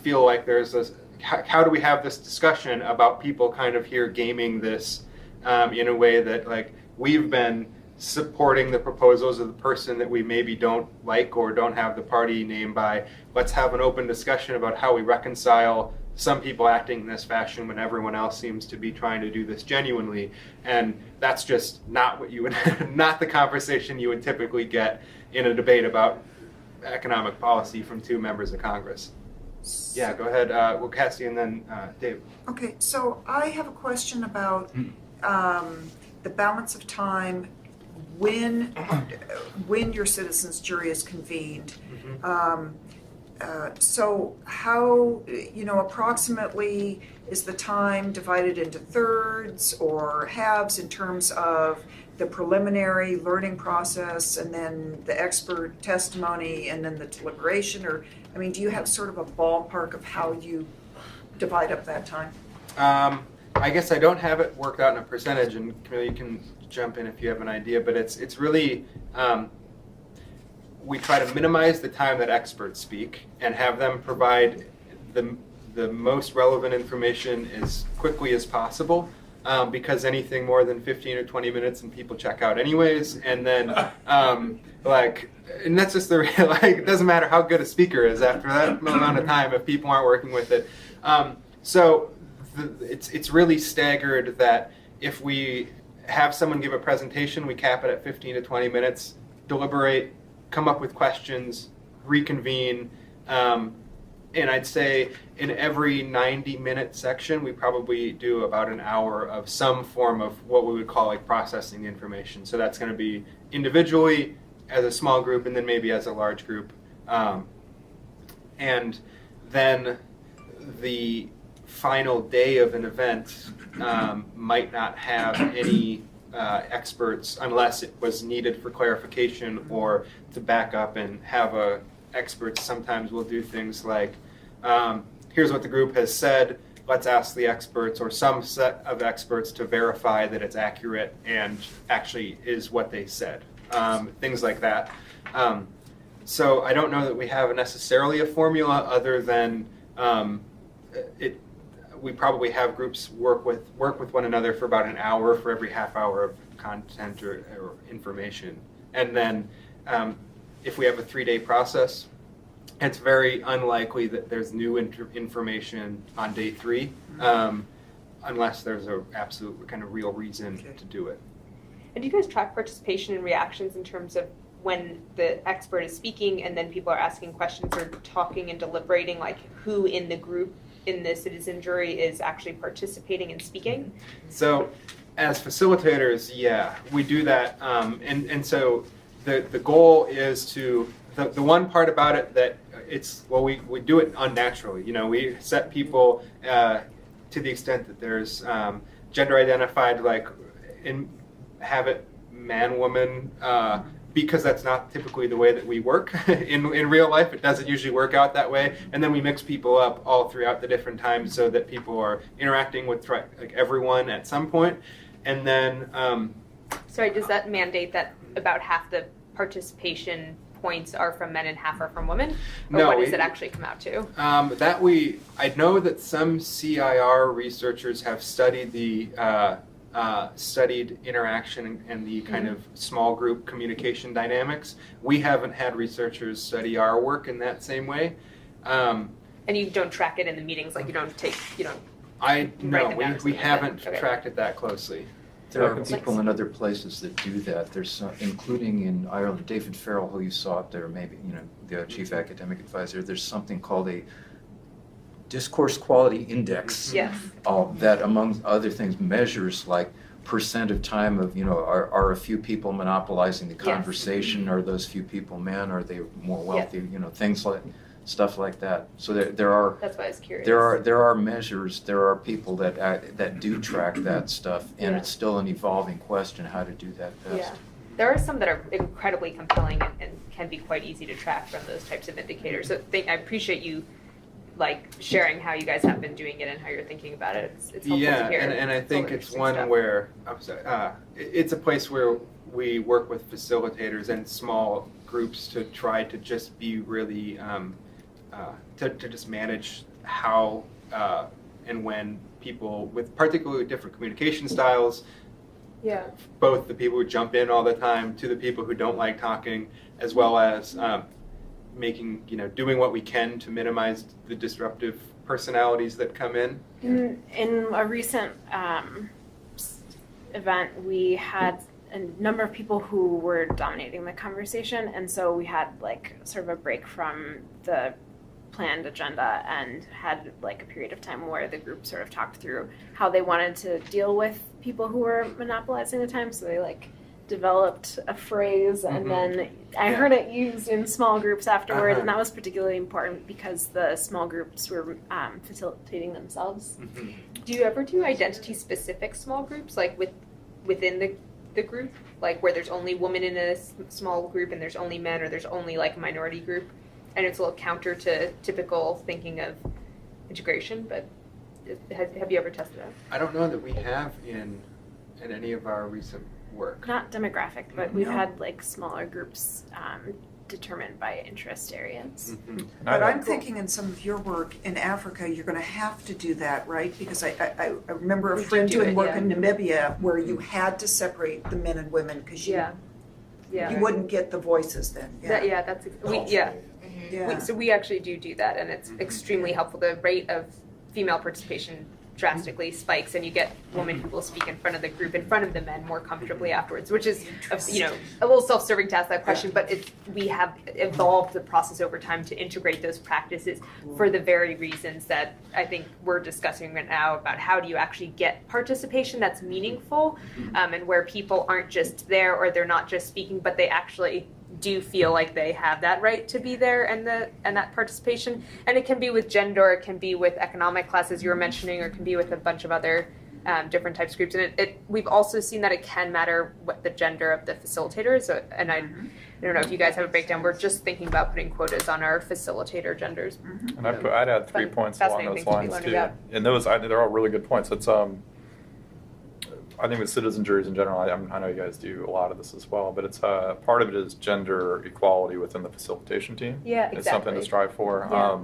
feel like there's this, how do we have this discussion about people kind of here gaming this in a way that, like, we've been supporting the proposals of the person that we maybe don't like or don't have the party name by. Let's have an open discussion about how we reconcile some people acting in this fashion when everyone else seems to be trying to do this genuinely. And that's just not what you would, not the conversation you would typically get in a debate about economic policy from two members of Congress. Yeah, go ahead. Well, Cassie and then Dave. Okay, so I have a question about the balance of time when your citizens' jury is convened. So how, you know, approximately is the time divided into thirds or halves in terms of the preliminary learning process and then the expert testimony and then the deliberation? Or, I mean, do you have sort of a ballpark of how you divide up that time? I guess I don't have it worked out in a percentage, and Camille, you can jump in if you have an idea, but it's really, we try to minimize the time that experts speak and have them provide the most relevant information as quickly as possible, because anything more than 15 or 20 minutes and people check out anyways, and then and that's just the real, like, it doesn't matter how good a speaker is after that amount of time if people aren't working with it. So it's really staggered that if we have someone give a presentation, we cap it at 15 to 20 minutes, deliberate, come up with questions, reconvene, and I'd say in every 90-minute section, we probably do about an hour of some form of what we would call like processing information. So that's going to be individually, as a small group, and then maybe as a large group. And then the final day of an event might not have any experts unless it was needed for clarification or to back up and have experts. Sometimes we'll do things like, here's what the group has said, let's ask the experts or some set of experts to verify that it's accurate and actually is what they said. Things like that. So I don't know that we have necessarily a formula other than we probably have groups work with one another for about an hour for every half hour of content or information. And then if we have a 3-day process, it's very unlikely that there's new information on day 3, unless there's an absolute kind of real reason to do it. And do you guys track participation and reactions in terms of when the expert is speaking and then people are asking questions or talking and deliberating, like who in the group in the citizen jury is actually participating and speaking? So as facilitators, yeah, we do that. And so the goal is to, the one part about it that we do it unnaturally. You know, we set people to the extent that there's gender identified, like have it man, woman, because that's not typically the way that we work in real life. It doesn't usually work out that way. And then we mix people up all throughout the different times so that people are interacting with like everyone at some point. And then... Sorry, does that mandate that about half the participation points are from men and half are from women? Or no, what does it actually come out to? I know that some CIR researchers have studied studied interaction and the kind of small group communication dynamics. We haven't had researchers study our work in that same way. And you don't track it in the meetings, like we haven't tracked it that closely. There are people in other places that do that. There's some, including in Ireland, David Farrell, who you saw up there, maybe, the chief academic advisor. There's something called a discourse quality index. Yes. That, among other things, measures like percent of time of, are a few people monopolizing the conversation? Yes. Are those few people men? Are they more wealthy? Things like stuff like that. So there are. That's why I was curious. There are measures. There are people that do track that stuff, and it's still an evolving question how to do that best. Yeah. There are some that are incredibly compelling and can be quite easy to track from those types of indicators. So I appreciate you like sharing how you guys have been doing it and how you're thinking about it. It's helpful Yeah, to hear. and I think all it's interesting one stuff. where it's a place where we work with facilitators and small groups to try to just be really to just manage how and when people with particularly different communication styles, Yeah. both the people who jump in all the time to the people who don't like talking, as well as doing what we can to minimize the disruptive personalities that come in. In a recent event, we had a number of people who were dominating the conversation, and so we had like sort of a break from the planned agenda and had like a period of time where the group sort of talked through how they wanted to deal with people who were monopolizing the time. So they like developed a phrase, and then I heard it used in small groups afterward, and that was particularly important because the small groups were facilitating themselves. Do you ever do identity-specific small groups, like within the group, like where there's only women in a small group and there's only men, or there's only like a minority group? And it's a little counter to typical thinking of integration, but have you ever tested that? I don't know that we have in any of our recent work. Not demographic, but we've had like smaller groups determined by interest areas. But I'm thinking in some of your work in Africa, you're going to have to do that, right? Because I remember a friend doing work in Namibia where you had to separate the men and women because you wouldn't get the voices then. So we actually do that, and it's extremely helpful. The rate of female participation drastically spikes, and you get women who will speak in front of the group, in front of the men, more comfortably afterwards, which is a little self-serving to ask that question, but we have evolved the process over time to integrate those practices for the very reasons that I think we're discussing right now about how do you actually get participation that's meaningful, and where people aren't just there or they're not just speaking, but they actually do feel like they have that right to be there and that participation. And it can be with gender, or it can be with economic classes you were mentioning, or it can be with a bunch of other different types of groups. And we've also seen that it can matter what the gender of the facilitator is. And I don't know if you guys have a breakdown. We're just thinking about putting quotas on our facilitator genders. And I'd add 3 points along those lines too. About. And they're all really good points. It's I think with citizen juries in general, I know you guys do a lot of this as well, but it's part of it is gender equality within the facilitation team. Yeah, exactly. It's something to strive for. Yeah.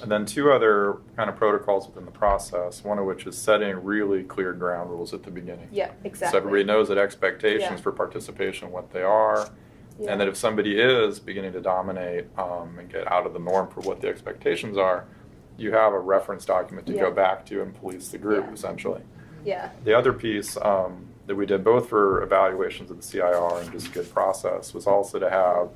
And then 2 other kind of protocols within the process, one of which is setting really clear ground rules at the beginning. Yeah, exactly. So everybody knows that expectations for participation, what they are, and that if somebody is beginning to dominate and get out of the norm for what the expectations are, you have a reference document to go back to and police the group, essentially. Yeah. The other piece that we did both for evaluations of the CIR and just good process was also to have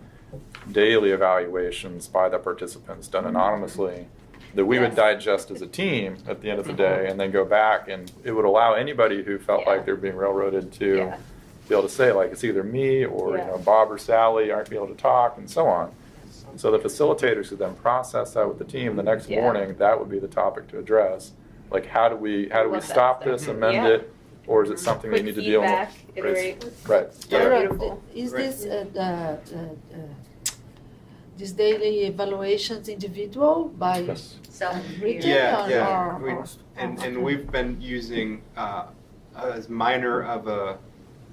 daily evaluations by the participants done anonymously that we would digest as a team at the end of the day and then go back, and it would allow anybody who felt like they're being railroaded to be able to say, like, it's either me or Bob or Sally aren't be able to talk, and so on. So the facilitators could then process that with the team the next morning. That would be the topic to address. Like, how do we stop this, amend it, or is it something we need to deal with? Iterate. Right. Beautiful. Is this these daily evaluations individual by written And we've been using as minor of a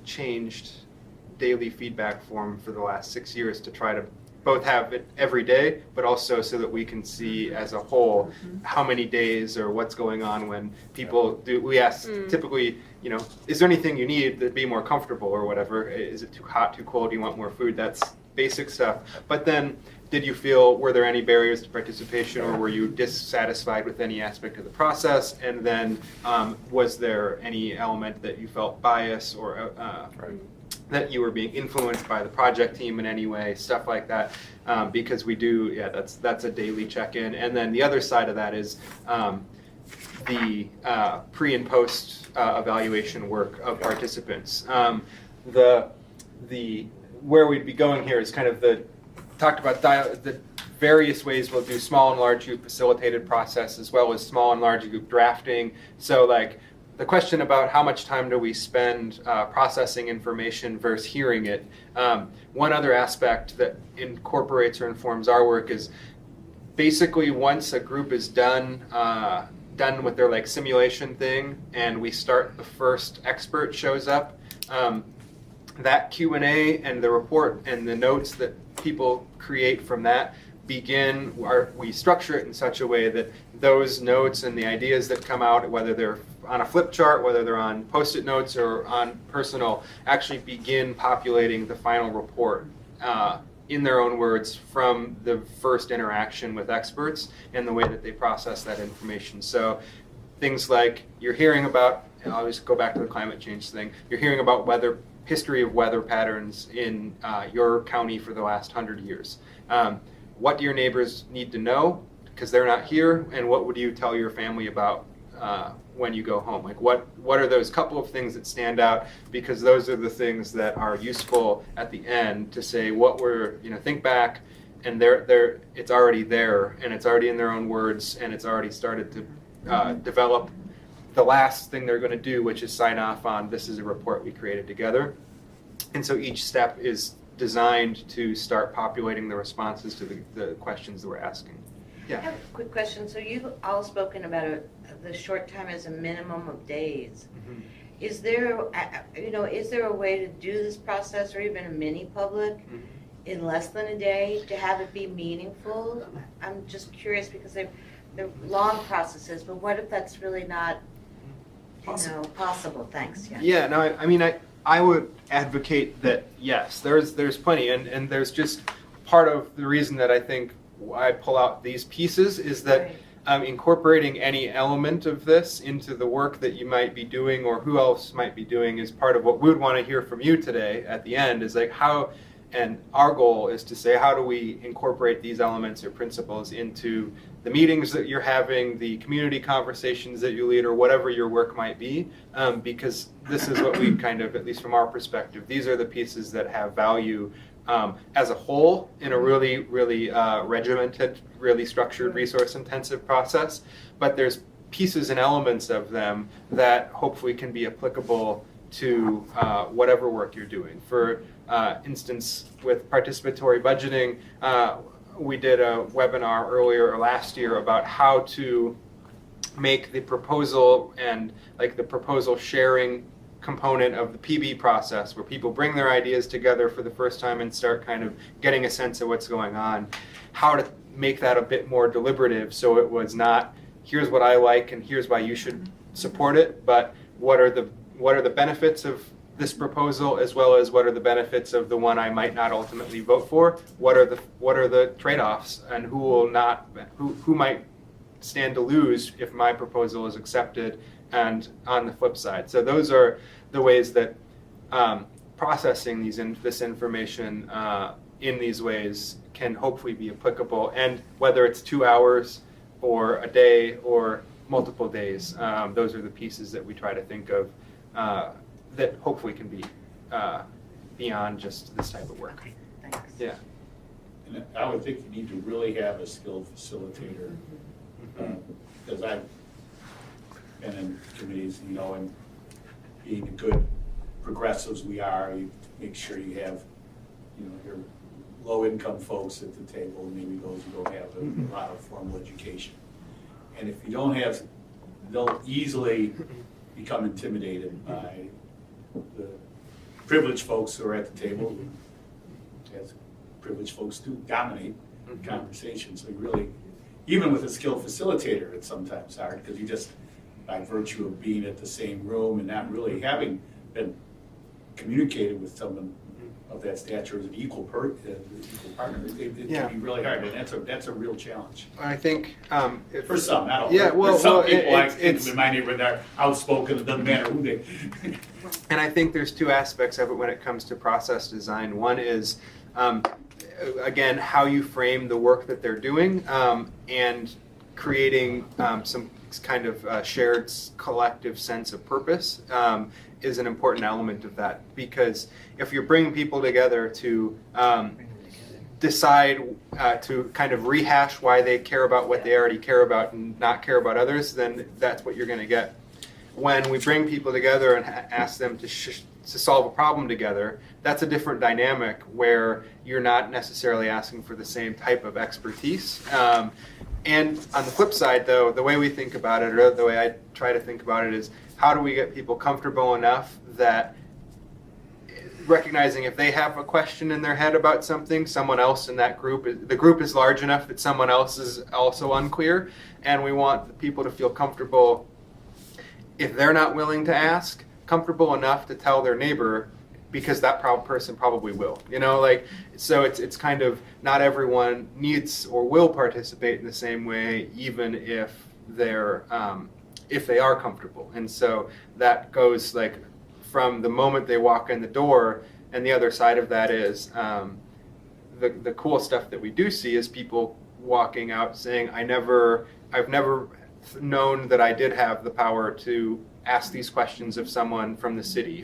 changed daily feedback form for the last 6 years to try to both have it every day, but also so that we can see as a whole how many days or what's going on when people do. We ask typically, is there anything you need to be more comfortable or whatever? Is it too hot, too cold? Do you want more food? That's basic stuff. But then, were there any barriers to participation, or were you dissatisfied with any aspect of the process? And then, was there any element that you felt bias or that you were being influenced by the project team in any way, stuff like that, because we do, that's a daily check-in. And then the other side of that is the pre and post evaluation work of participants. Where we'd be going here is kind of talked about the various ways we'll do small and large group facilitated process, as well as small and large group drafting. So like, the question about how much time do we spend processing information versus hearing it. One other aspect that incorporates or informs our work is basically, once a group is done with their like simulation thing, and we start, the first expert shows up, that Q&A and the report and the notes that people create from that we structure it in such a way that those notes and the ideas that come out, whether they're on a flip chart, whether they're on Post-it notes or on personal, actually begin populating the final report in their own words from the first interaction with experts and the way that they process that information. So things like you're hearing about, and I'll just go back to the climate change thing, you're hearing about history of weather patterns in your county for the last 100 years. What do your neighbors need to know because they're not here, and what would you tell your family about when you go home? Like what are those couple of things that stand out, because those are the things that are useful at the end to say what think back, and it's already there, and it's already in their own words, and it's already started to develop the last thing they're going to do, which is sign off on this is a report we created together. And so each step is designed to start populating the responses to the questions that we're asking. Yeah. I have a quick question. So you've all spoken about the short time as a minimum of days. Mm-hmm. Is there a way to do this process, or even a mini public, in less than a day, to have it be meaningful? I'm just curious because they're long processes, but what if that's really not possible? Thanks. Yeah, no, I would advocate that, yes, there's plenty, and there's just part of the reason that I think I pull out these pieces is that incorporating any element of this into the work that you might be doing or who else might be doing is part of what we would want to hear from you today at the end, is like how, and our goal is to say, how do we incorporate these elements or principles into the meetings that you're having, the community conversations that you lead, or whatever your work might be, because this is what we kind of, at least from our perspective, these are the pieces that have value as a whole in a really, really regimented, really structured, resource-intensive process. But there's pieces and elements of them that hopefully can be applicable to whatever work you're doing. For instance, with participatory budgeting, we did a webinar earlier last year about how to make the proposal and like the proposal sharing component of the PB process, where people bring their ideas together for the first time and start kind of getting a sense of what's going on, how to make that a bit more deliberative, so it was not here's what I like and here's why you should support it, but what are the benefits of this proposal, as well as what are the benefits of the one I might not ultimately vote for, what are the trade-offs, and who might stand to lose if my proposal is accepted, and on the flip side. So those are the ways that processing this information in these ways can hopefully be applicable, and whether it's 2 hours or a day or multiple days, those are the pieces that we try to think of that hopefully can be beyond just this type of work. Thanks. Yeah. And I would think you need to really have a skilled facilitator, because I've been in committees, and being the good progressives we are, you make sure you have, your low-income folks at the table, and maybe those who don't have a lot of formal education. And if you don't have, they'll easily become intimidated by the privileged folks who are at the table, as privileged folks do, dominate the conversation. So you really, even with a skilled facilitator, it's sometimes hard, because you just, by virtue of being at the same room and not really having been communicated with someone of that stature as an equal partner, it can be really hard, and that's a real challenge. I think For some, not all. Yeah, for some people, it's in my neighborhood, they're outspoken. It doesn't matter who they. And I think there's two aspects of it when it comes to process design. One is, again, how you frame the work that they're doing, and creating some kind of shared collective sense of purpose is an important element of that. Because if you're bringing people together to decide to kind of rehash why they care about what they already care about and not care about others, then that's what you're going to get. when we bring people together and ask them to solve a problem together, that's a different dynamic where you're not necessarily asking for the same type of expertise. And on the flip side, though, the way we think about it, or the way I try to think about it, is how do we get people comfortable enough that recognizing if they have a question in their head about something, someone else in that group, the group is large enough that someone else is also unclear, and we want the people to feel comfortable, if they're not willing to ask, comfortable enough to tell their neighbor, because that person probably will. So it's kind of not everyone needs or will participate in the same way, even if they are comfortable. And so that goes like from the moment they walk in the door, and the other side of that is the cool stuff that we do see is people walking out saying, I've never known that I did have the power to ask these questions of someone from the city,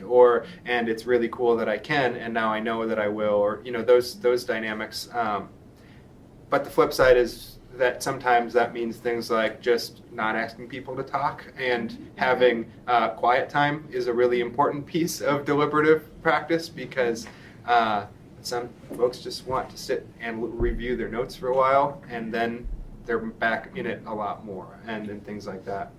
and it's really cool that I can, and now I know that I will, or those dynamics. But the flip side is that sometimes that means things like just not asking people to talk, and having quiet time is a really important piece of deliberative practice, because some folks just want to sit and review their notes for a while, and then they're back in it a lot more, and things like that.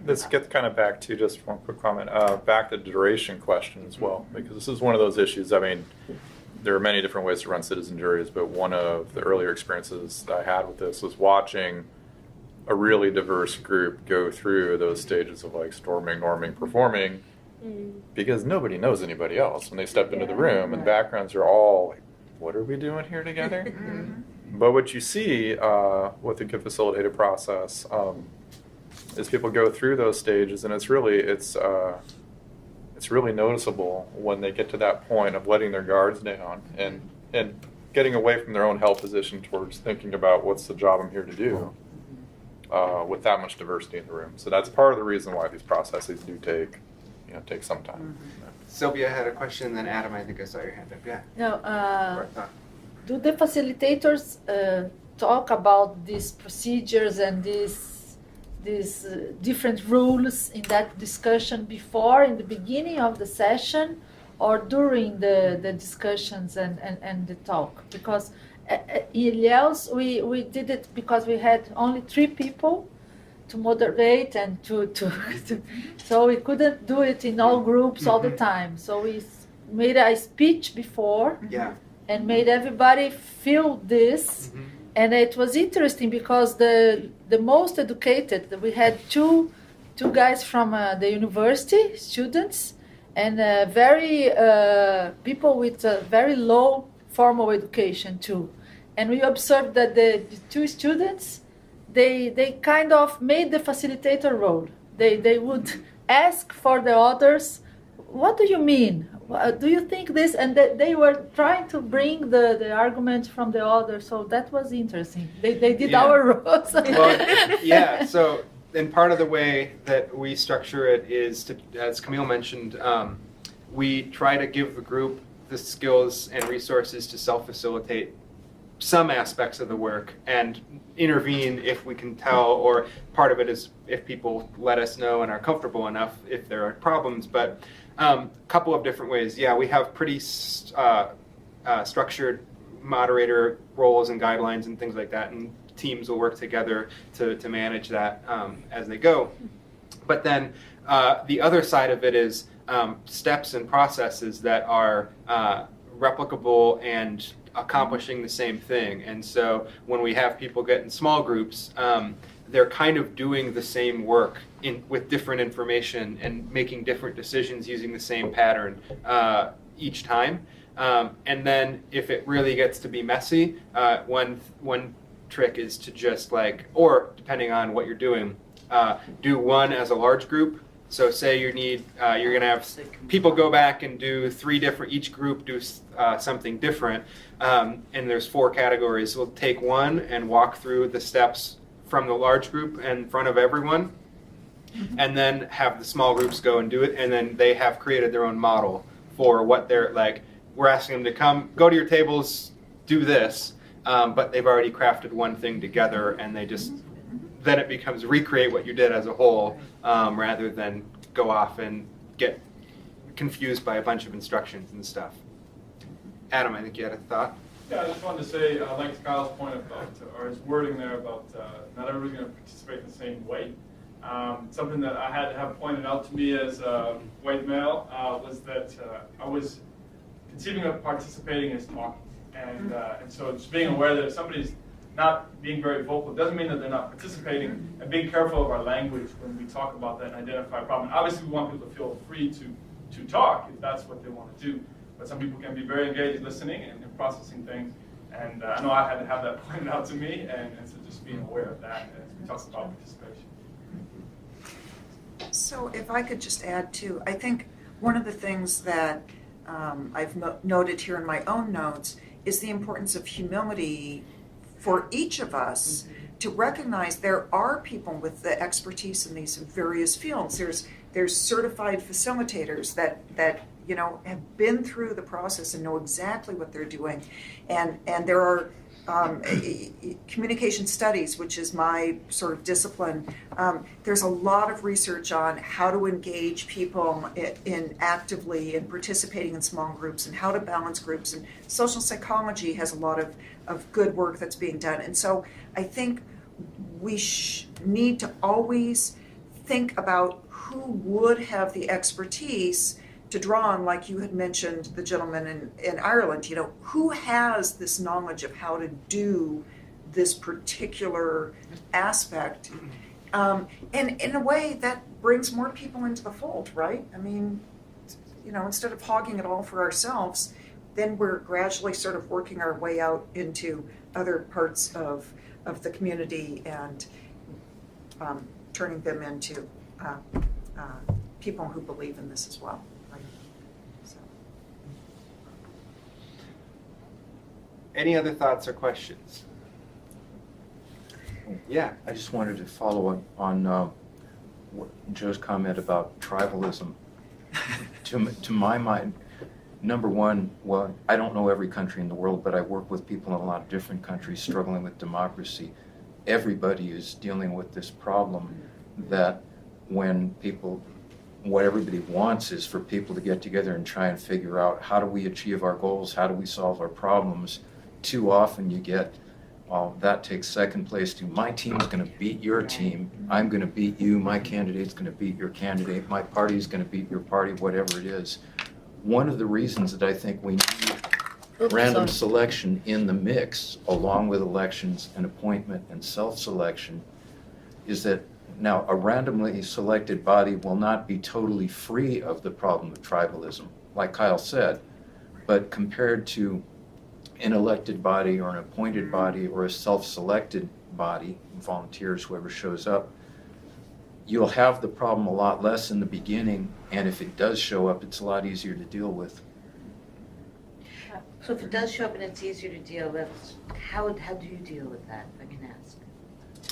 This gets kind of back to just one quick comment, back to the duration question as well, because this is one of those issues. I mean, there are many different ways to run citizen juries, but one of the earlier experiences that I had with this was watching a really diverse group go through those stages of like storming, norming, performing, because nobody knows anybody else when they step into the room, and the backgrounds are all like, what are we doing here together? But what you see with the good facilitated process is people go through those stages, and it's really noticeable when they get to that point of letting their guards down and getting away from their own held position towards thinking about what's the job I'm here to do with that much diversity in the room. So that's part of the reason why these processes do take some time. Sylvia had a question, then Adam, I think I saw your hand up. Yeah. Now, do the facilitators talk about these procedures and these different rules in that discussion before, in the beginning of the session, or during the discussions and the talk? Because in Ilhéus, we did it because we had only 3 people to moderate and to so we couldn't do it in all groups all the time. So we made a speech before and made everybody feel this. And it was interesting because the most educated, we had two guys from the university, students, and very people with very low formal education too. And we observed that the 2 students, they kind of made the facilitator role. They would ask for the others, what do you mean? Do you think this? And they were trying to bring the arguments from the others. So that was interesting. They did our roles. Well, so and part of the way that we structure it is to, as Camille mentioned, we try to give the group the skills and resources to self-facilitate some aspects of the work and intervene if we can tell, or part of it is if people let us know and are comfortable enough if there are problems. But a couple of different ways. Yeah, we have pretty structured moderator roles and guidelines and things like that, and teams will work together to manage that as they go. But then the other side of it is steps and processes that are replicable and accomplishing the same thing. And so when we have people get in small groups, they're kind of doing the same work with different information and making different decisions using the same pattern each time. And then if it really gets to be messy, one trick is to just or depending on what you're doing, do one as a large group. So say you're going to have people go back and do 3 different, each group do something different, and there's 4 categories. We'll take one and walk through the steps from the large group in front of everyone, and then have the small groups go and do it, and then they have created their own model for what they're like. We're asking them to go to your tables, do this, but they've already crafted one thing together, and they just then it becomes recreate what you did as a whole, rather than go off and get confused by a bunch of instructions and stuff. Adam, I think you had a thought? Yeah, I just wanted to say, like to Kyle's point about, or his wording there about not everybody's going to participate the same way. Something that I had to have pointed out to me as a white male was that I was conceiving of participating as talking. And so just being aware that if somebody's not being very vocal doesn't mean that they're not participating, and being careful of our language when we talk about that and identify a problem. Obviously, we want people to feel free to talk if that's what they want to do. But some people can be very engaged listening and processing things. And I know I had to have that pointed out to me, and so just being aware of that as we talk about participation. So if I could just add too, I think one of the things that I've noted here in my own notes is the importance of humility for each of us to recognize there are people with the expertise in these various fields. There's certified facilitators that have been through the process and know exactly what they're doing, and there are communication studies, which is my sort of discipline. There's a lot of research on how to engage people in actively and participating in small groups and how to balance groups, and social psychology has a lot of good work that's being done. And so I think we need to always think about who would have the expertise to draw on, like you had mentioned, the gentleman in Ireland, who has this knowledge of how to do this particular aspect. And in a way that brings more people into the fold, right? I mean, instead of hogging it all for ourselves, then we're gradually sort of working our way out into other parts of the community and turning them into people who believe in this as well. Any other thoughts or questions? Yeah. I just wanted to follow up on Joe's comment about tribalism. To my mind, number one, well, I don't know every country in the world, but I work with people in a lot of different countries struggling with democracy. Everybody is dealing with this problem that what everybody wants is for people to get together and try and figure out how do we achieve our goals, how do we solve our problems. Too often you get, that takes second place to my team's going to beat your team, I'm going to beat you, my candidate's going to beat your candidate, my party's going to beat your party, whatever it is. One of the reasons that I think we need random selection in the mix, along with elections and appointment and self-selection, is that now a randomly selected body will not be totally free of the problem of tribalism, like Kyle said, but compared to an elected body or an appointed body or a self-selected body, volunteers, whoever shows up, you'll have the problem a lot less in the beginning, and if it does show up, it's a lot easier to deal with. So if it does show up and it's easier to deal with, how do you deal with that, if I can ask?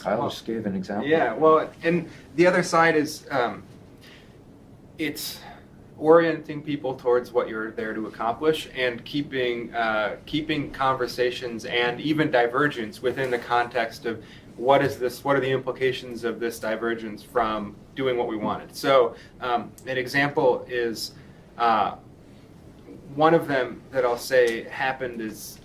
Kyle just gave an example. Yeah, well, and the other side is it's orienting people towards what you're there to accomplish and keeping conversations and even divergence within the context of what are the implications of this divergence from doing what we wanted. So an example is one of them that I'll say happened is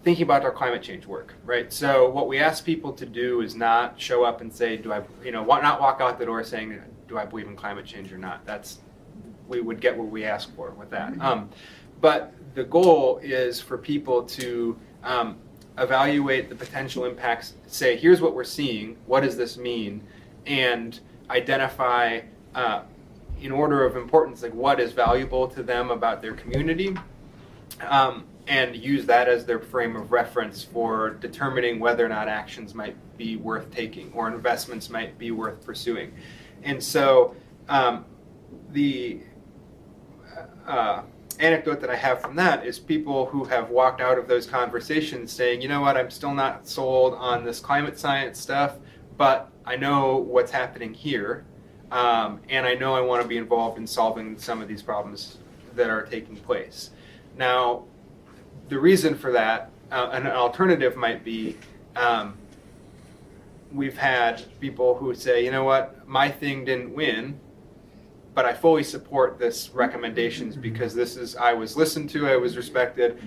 thinking about our climate change work, right? So what we ask people to do is not show up and say, not walk out the door saying, do I believe in climate change or not? We would get what we ask for with that. But the goal is for people to evaluate the potential impacts, say, here's what we're seeing, what does this mean, and identify in order of importance, like what is valuable to them about their community, and use that as their frame of reference for determining whether or not actions might be worth taking or investments might be worth pursuing. And so the anecdote that I have from that is people who have walked out of those conversations saying, you know what, I'm still not sold on this climate science stuff, but I know what's happening here, and I know I want to be involved in solving some of these problems that are taking place. Now, the reason for that, an alternative might be we've had people who say, you know what, my thing didn't win, but I fully support this recommendations because I was listened to, I was respected,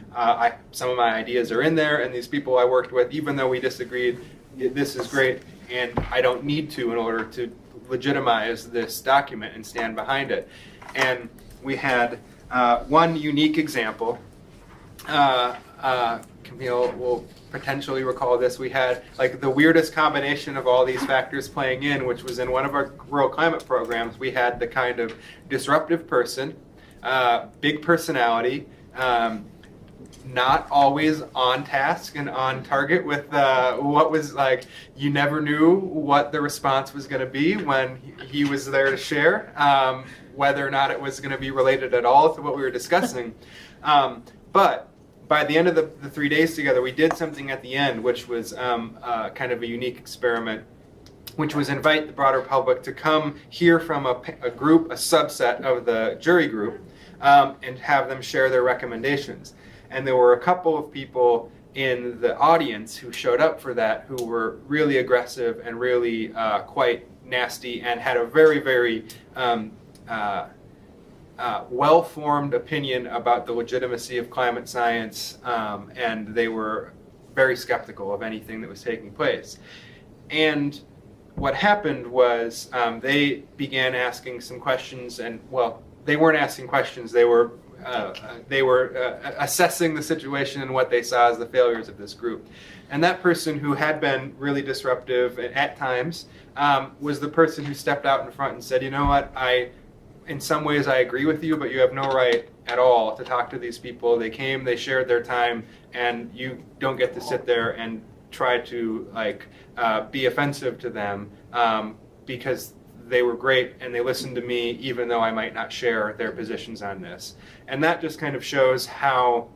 some of my ideas are in there, and these people I worked with, even though we disagreed, this is great, and I don't need to in order to legitimize this document and stand behind it. And we had one unique example. Camille will potentially recall this. We had like the weirdest combination of all these factors playing in, which was in one of our rural climate programs. We had the kind of disruptive person, big personality, not always on task and on target with what was like, you never knew what the response was going to be when he was there to share, whether or not it was going to be related at all to what we were discussing. But by the end of the 3 days together, we did something at the end, which was kind of a unique experiment, which was invite the broader public to come hear from a group, a subset of the jury group, and have them share their recommendations. And there were a couple of people in the audience who showed up for that who were really aggressive and really quite nasty and had a very, very well-formed opinion about the legitimacy of climate science, and they were very skeptical of anything that was taking place. And what happened was they began asking some questions, and well, they weren't asking questions, they were assessing the situation and what they saw as the failures of this group. And that person who had been really disruptive at times was the person who stepped out in front and said, you know what, in some ways I agree with you, but you have no right at all to talk to these people. They came, they shared their time, and you don't get to sit there and try to be offensive to them because they were great and they listened to me even though I might not share their positions on this. And that just kind of shows how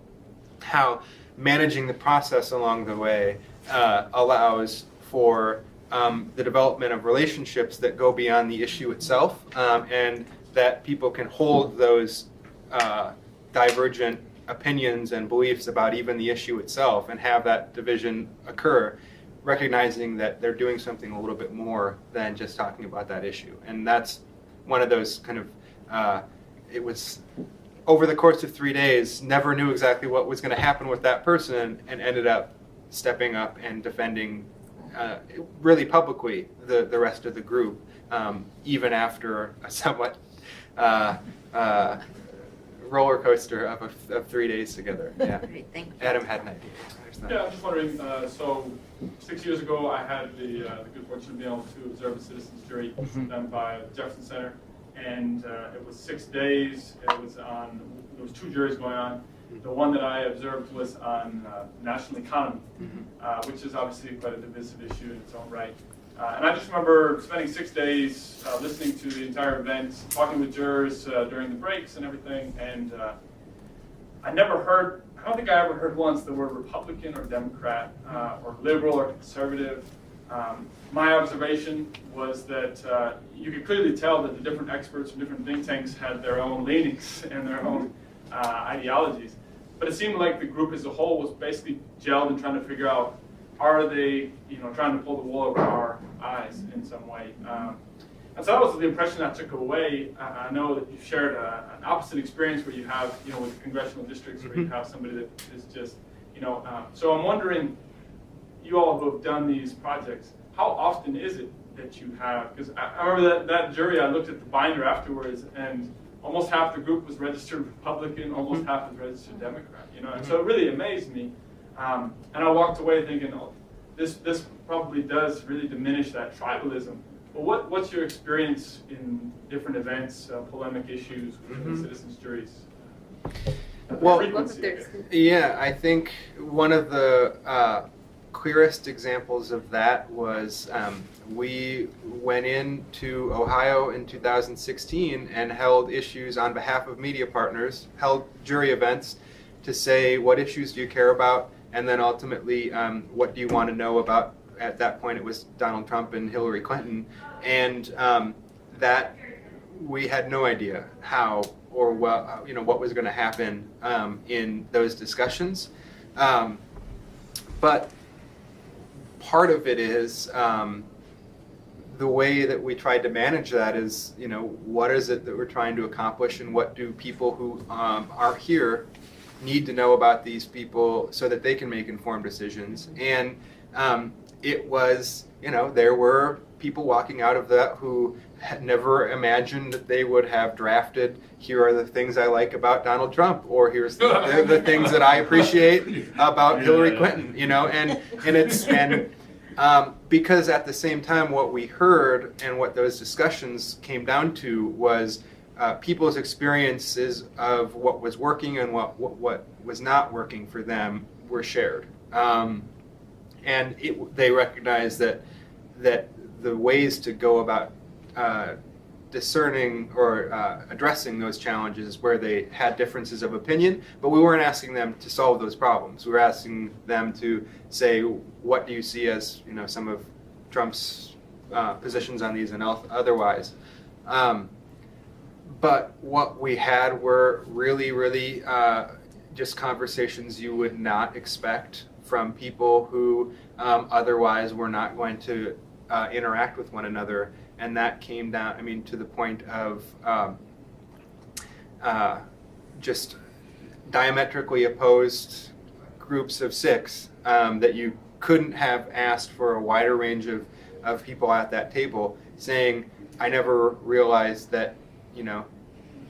managing the process along the way allows for the development of relationships that go beyond the issue itself, and that people can hold those divergent opinions and beliefs about even the issue itself and have that division occur, recognizing that they're doing something a little bit more than just talking about that issue. And that's one of those kind of, it was over the course of 3 days, never knew exactly what was going to happen with that person, and ended up stepping up and defending really publicly the rest of the group, even after a somewhat roller coaster of 3 days together. Yeah. Great, thank you. Adam had an idea. Yeah, I'm just wondering, so 6 years ago, I had the good fortune of being able to observe a citizens jury done by the Jefferson Center, and it was 6 days. There was 2 juries going on. The one that I observed was on national economy, which is obviously quite a divisive issue in its own right. And I just remember spending 6 days listening to the entire event, talking with jurors during the breaks and everything, and I don't think I ever heard once the word Republican or Democrat or liberal or conservative. My observation was that you could clearly tell that the different experts from different think tanks had their own leanings and their own ideologies. But it seemed like the group as a whole was basically gelled and trying to figure out, are they trying to pull the wool over our eyes in some way? And so that was the impression I took away. I know that you've shared an opposite experience where you have, with congressional districts where you have somebody that is just, so I'm wondering, you all who have done these projects, how often is it that you have, because I remember that jury, I looked at the binder afterwards, and almost half the group was registered Republican, almost half was registered Democrat, and so it really amazed me. And I walked away thinking, this probably does really diminish that tribalism. But what's your experience in different events, polemic issues with citizens' juries? Well, Frequency, yeah, I think one of the clearest examples of that was we went into Ohio in 2016 and held issues on behalf of media partners, held jury events to say, what issues do you care about? And then ultimately, what do you want to know about? At that point, it was Donald Trump and Hillary Clinton. And that we had no idea how or what was going to happen in those discussions. But part of it is the way that we tried to manage that is, what is it that we're trying to accomplish, and what do people who are here need to know about these people so that they can make informed decisions. And it was, there were people walking out of that who had never imagined that they would have drafted, here are the things I like about Donald Trump, or here's the things that I appreciate about Hillary Clinton, because at the same time what we heard and what those discussions came down to was people's experiences of what was working and what was not working for them were shared. And they recognized that the ways to go about discerning or addressing those challenges where they had differences of opinion, but we weren't asking them to solve those problems. We were asking them to say, what do you see as some of Trump's positions on these and otherwise. But what we had were really, really just conversations you would not expect from people who otherwise were not going to interact with one another. And that came down, to the point of just diametrically opposed groups of 6 that you couldn't have asked for a wider range of people at that table, saying, I never realized that,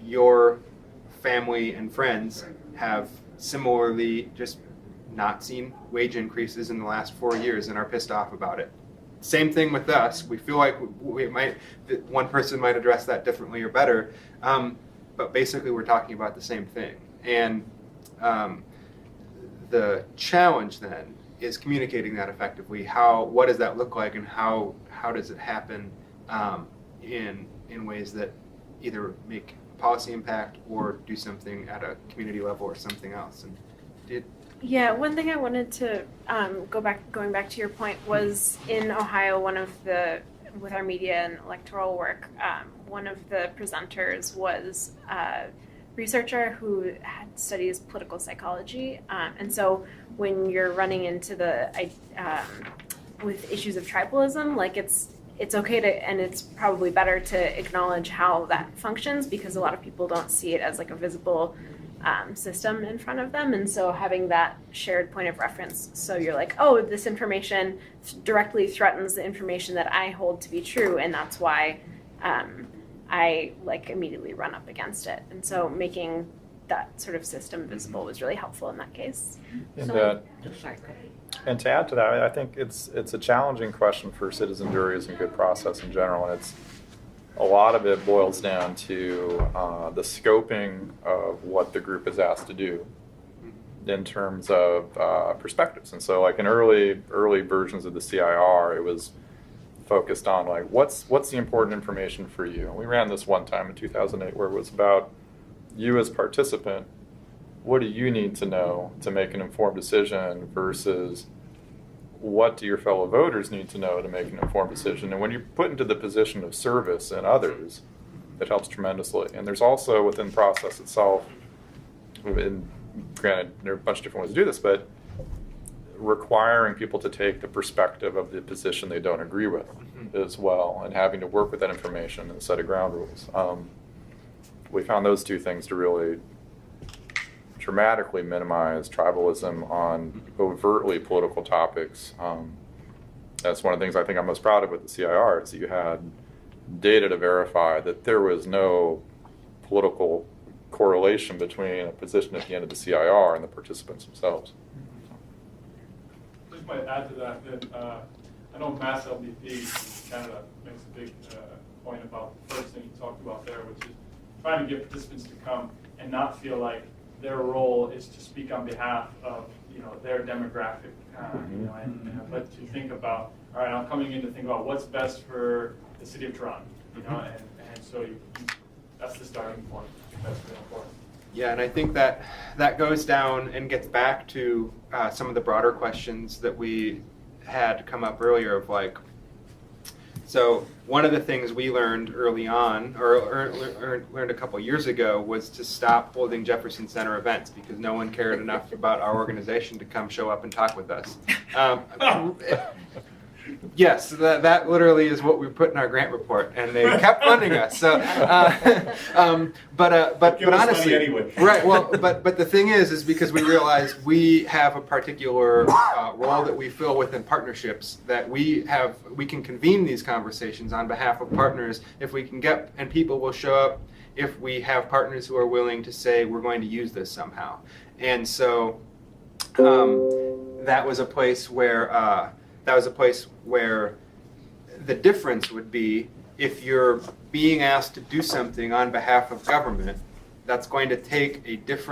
your family and friends have similarly just not seen wage increases in the last 4 years and are pissed off about it. Same thing with us. We feel like one person might address that differently or better, but basically we're talking about the same thing. And the challenge then is communicating that effectively. What does that look like, and how does it happen in ways that either make policy impact or do something at a community level or something else? And Yeah, one thing I wanted to going back to your point was in Ohio, with our media and electoral work, one of the presenters was a researcher who studies political psychology, and so when you're running into with issues of tribalism, like it's okay to, and it's probably better to acknowledge how that functions, because a lot of people don't see it as like a visible system in front of them. And so having that shared point of reference, so you're like, oh, this information directly threatens the information that I hold to be true, and that's why I immediately run up against it. And so making that sort of system visible was really helpful in that case. And, Sorry. and to add to that, I think it's a challenging question for citizen juries and good process in general, and a lot of it boils down to the scoping of what the group is asked to do in terms of perspectives. And so like in early versions of the CIR, it was focused on like, what's the important information for you? And we ran this one time in 2008 where it was about you as participant, what do you need to know to make an informed decision versus what do your fellow voters need to know to make an informed decision? And when you're put into the position of service and others, it helps tremendously. And there's also within the process itself, and granted, there are a bunch of different ways to do this, but requiring people to take the perspective of the position they don't agree with as well, and having to work with that information and a set of ground rules. We found those two things to really dramatically minimize tribalism on overtly political topics. That's one of the things I think I'm most proud of with the CIR, is that you had data to verify that there was no political correlation between a position at the end of the CIR and the participants themselves. Just might add to that, I know Mass LDP in Canada makes a big point about the first thing you talked about there, which is trying to get participants to come and not feel like their role is to speak on behalf of their demographic, but to think about, all right, I'm coming in to think about what's best for the city of Toronto, and so that's the starting point. That's really important. Yeah, and I think that goes down and gets back to some of the broader questions that we had come up earlier of like, So one of the things we learned early on, or learned a couple years ago, was to stop holding Jefferson Center events because no one cared enough about our organization to come show up and talk with us. Yes, that literally is what we put in our grant report, and they kept funding us. So, but Give us money honestly, anyway. right? Well, but the thing is because we realize we have a particular role that we fill within partnerships, that we can convene these conversations on behalf of partners if we can get, and people will show up if we have partners who are willing to say we're going to use this somehow. And so that was a place where. The difference would be if you're being asked to do something on behalf of government, that's going to take there's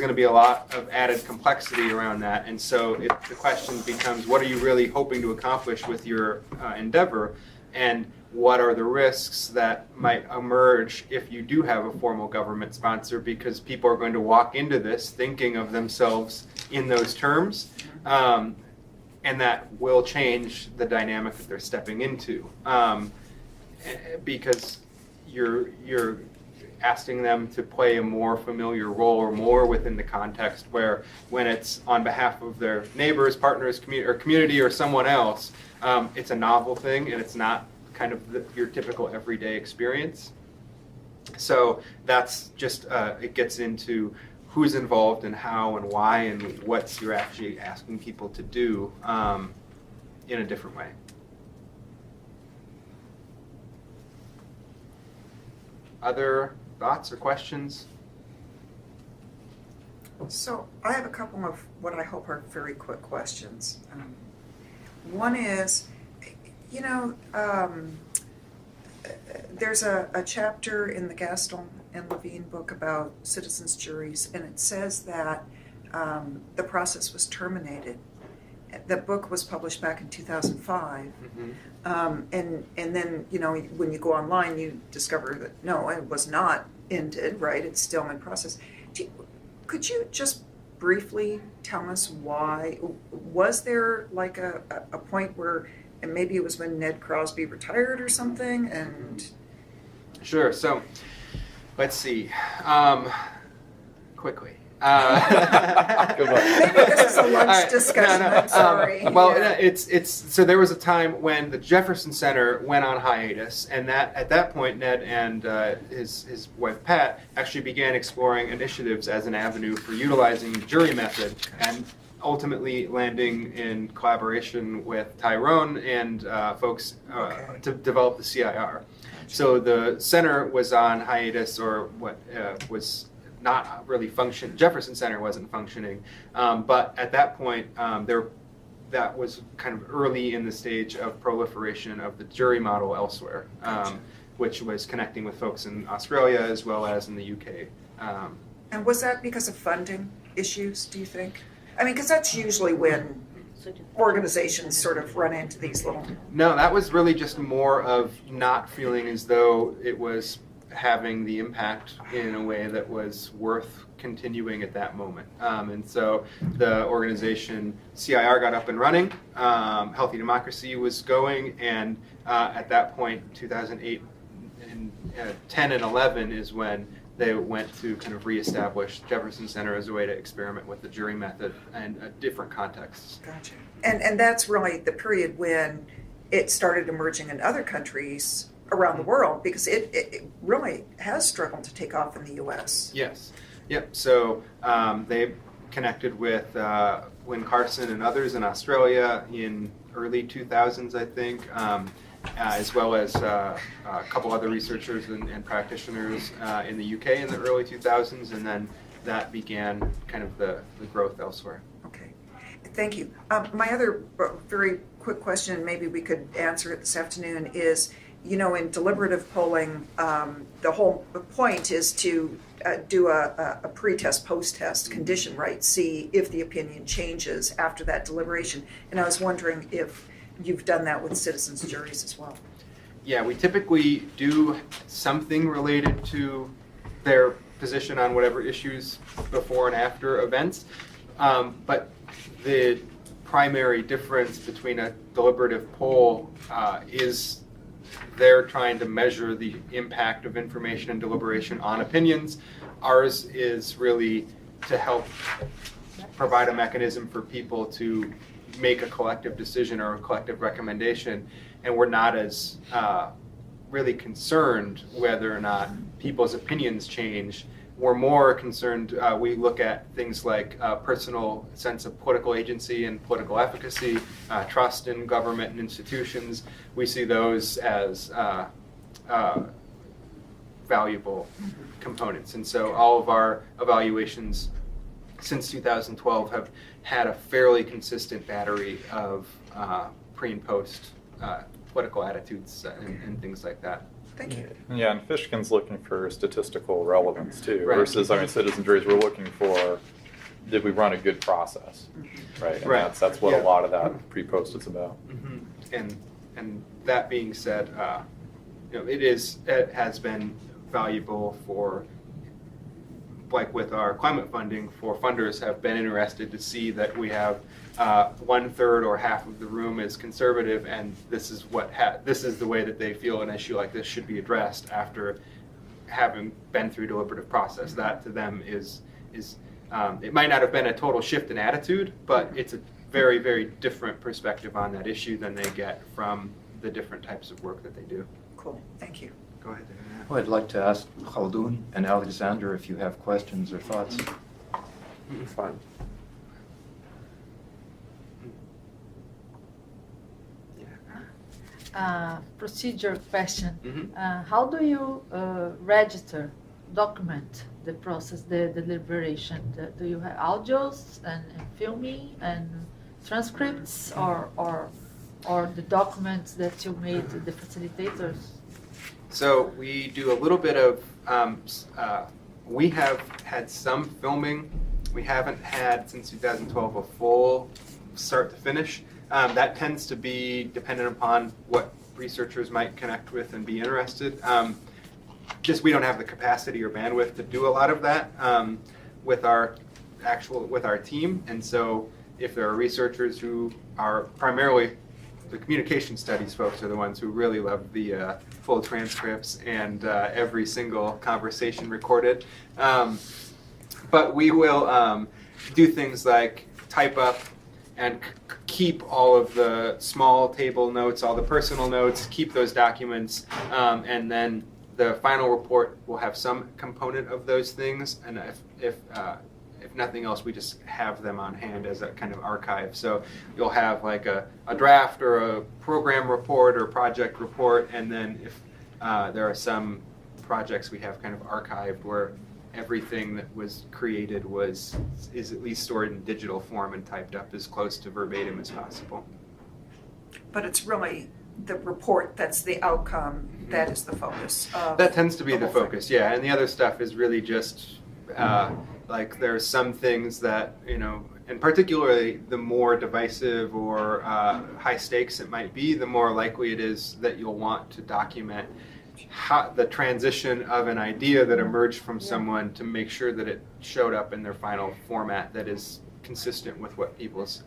going to be a lot of added complexity around that. And so the question becomes, what are you really hoping to accomplish with your endeavor? And what are the risks that might emerge if you do have a formal government sponsor? Because people are going to walk into this thinking of themselves in those terms. And that will change the dynamic that they're stepping into, because you're asking them to play a more familiar role or more within the context where when it's on behalf of their neighbors, partners, community, or someone else, it's a novel thing and it's not kind of your typical everyday experience. So that's just, it gets into who's involved and how and why and what you're actually asking people to do in a different way. Other thoughts or questions? So I have a couple of what I hope are very quick questions. One is, there's a chapter in the Gaston and Levine book about citizens' juries, and it says that the process was terminated. The book was published back in 2005, and then when you go online, you discover that no, it was not ended. Right, it's still in process. Could you just briefly tell us why? Was there like a point where, and maybe it was when Ned Crosby retired or something, and Sure. So let's see. Quickly. Good luck. maybe this is a lunch All right. discussion. No. I'm sorry. Well, Yeah. it's so there was a time when the Jefferson Center went on hiatus, and at that point, Ned and his wife Pat actually began exploring initiatives as an avenue for utilizing the jury method, and ultimately landing in collaboration with Tyrone and folks to develop the CIR. So the center was on hiatus, or what was not really function. Jefferson Center wasn't functioning, but at that point, that was kind of early in the stage of proliferation of the jury model elsewhere, which was connecting with folks in Australia as well as in the UK. And was that because of funding issues, do you think? I mean, because that's usually when organizations sort of run into these little... No, that was really just more of not feeling as though it was having the impact in a way that was worth continuing at that moment. And so the organization CIR got up and running, Healthy Democracy was going, and at that point, 2008, and 10 and 11 is when they went to kind of reestablish Jefferson Center as a way to experiment with the jury method and different contexts. Gotcha. And that's really the period when it started emerging in other countries around the world, because it really has struggled to take off in the U.S. Yes. Yep. So they connected with Wynne Carson and others in Australia in early 2000s, I think, as well as a couple other researchers and practitioners in the UK in the early 2000s, and then that began kind of the growth elsewhere. Okay. Thank you. My other very quick question, and maybe we could answer it this afternoon, is, in deliberative polling, the whole point is to do a pre-test, post-test condition, right? See if the opinion changes after that deliberation. And I was wondering if you've done that with citizens' juries as well. Yeah, we typically do something related to their position on whatever issues before and after events. But the primary difference between a deliberative poll is they're trying to measure the impact of information and deliberation on opinions. Ours is really to help provide a mechanism for people to make a collective decision or a collective recommendation, and we're not as really concerned whether or not people's opinions change. We're more concerned, we look at things like personal sense of political agency and political efficacy, trust in government and institutions. We see those as valuable components. And so all of our evaluations since 2012 have had a fairly consistent battery of pre and post political attitudes and things like that. Thank you. Yeah, and Fishkin's looking for statistical relevance too, Right. versus, I mean, citizen juries, we're looking for, did we run a good process, right? And Right. that's what Yeah. a lot of that pre-post is about. And that being said, it has been valuable for, like with our climate funding, for funders have been interested to see that we have 1/3 or half of the room is conservative, and this is this is the way that they feel an issue like this should be addressed after having been through deliberative process. That to them is it might not have been a total shift in attitude, but it's a very, very different perspective on that issue than they get from the different types of work that they do. Cool, thank you. Go ahead. Well, I'd like to ask Khaldun and Alexander if you have questions or thoughts. Fine. Procedure question. Mhm. How do you register, document the process, the deliberation? Do you have audios and filming and transcripts, or the documents that you made the facilitators? So we do a little bit of, we have had some filming. We haven't had since 2012 a full start to finish. That tends to be dependent upon what researchers might connect with and be interested. Just we don't have the capacity or bandwidth to do a lot of that with our team. And so if there are researchers who are primarily the communication studies folks are the ones who really love the full transcripts and every single conversation recorded. But we will do things like type up and keep all of the small table notes, all the personal notes, keep those documents, and then the final report will have some component of those things. And if nothing else, we just have them on hand as a kind of archive. So you'll have like a draft or a program report or project report, and then if there are some projects we have kind of archived where everything that was created is at least stored in digital form and typed up as close to verbatim as possible. But it's really the report that's the outcome, that is the focus of That tends to be the whole thing. focus, yeah. And the other stuff is really just like there's some things that, and particularly the more divisive or high stakes it might be, the more likely it is that you'll want to document the transition of an idea that emerged from someone to make sure that it showed up in their final format that is consistent with what people's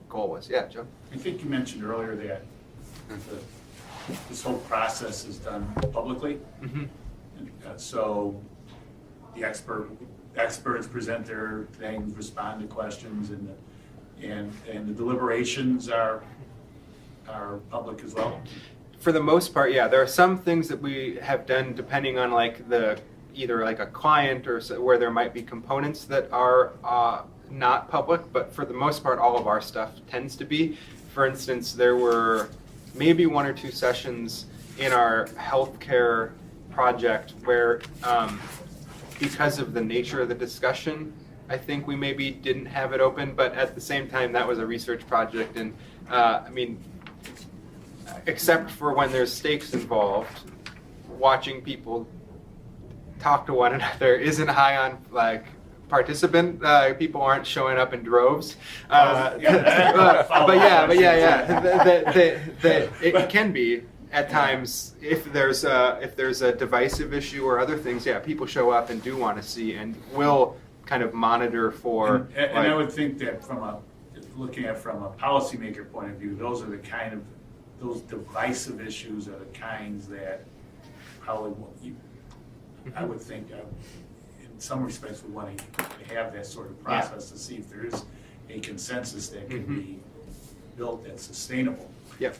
goal was. Yeah, Joe? I think you mentioned earlier that this whole process is done publicly. Mm-hmm. So the experts present their things, respond to questions, and the deliberations are public as well. For the most part, yeah. There are some things that we have done depending on either like a client or where there might be components that are not public, but for the most part, all of our stuff tends to be. For instance, there were maybe 1 or 2 sessions in our healthcare project where, because of the nature of the discussion, I think we maybe didn't have it open, but at the same time, that was a research project, and except for when there's stakes involved, watching people talk to one another isn't high on participant. People aren't showing up in droves. But it can be at times if there's a divisive issue or other things. Yeah, people show up and do want to see and will kind of monitor for. And I would think that looking at from a policymaker point of view, those are the kind of those divisive issues are the kinds that probably, I would think, in some respects, we want to have that sort of process to see if there is a consensus that can be built that's sustainable. Yep.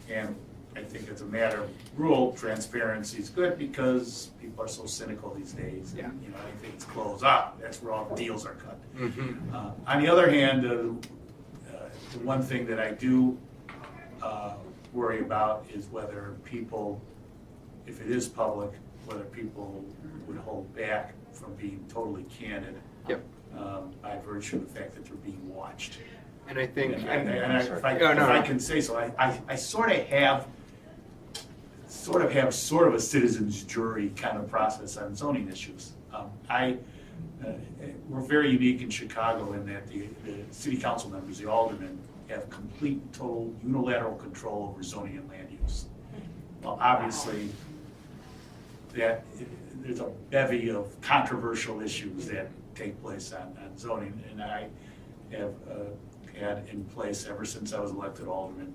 And I think it's a matter of rule, transparency is good because people are so cynical these days. Yeah. You know, anything that's closed up, that's where all the deals are cut. On the other hand, the one thing that I do worry about is whether people, if it is public, whether people would hold back from being totally candid. Yep. By virtue of the fact that they're being watched. And I think, If I no. can say so, I sort of have a citizens jury kind of process on zoning issues. We're very unique in Chicago in that the city council members, the aldermen, have complete, total unilateral control over zoning and land use. Well, obviously, there's a bevy of controversial issues that take place on zoning, and I have had in place ever since I was elected alderman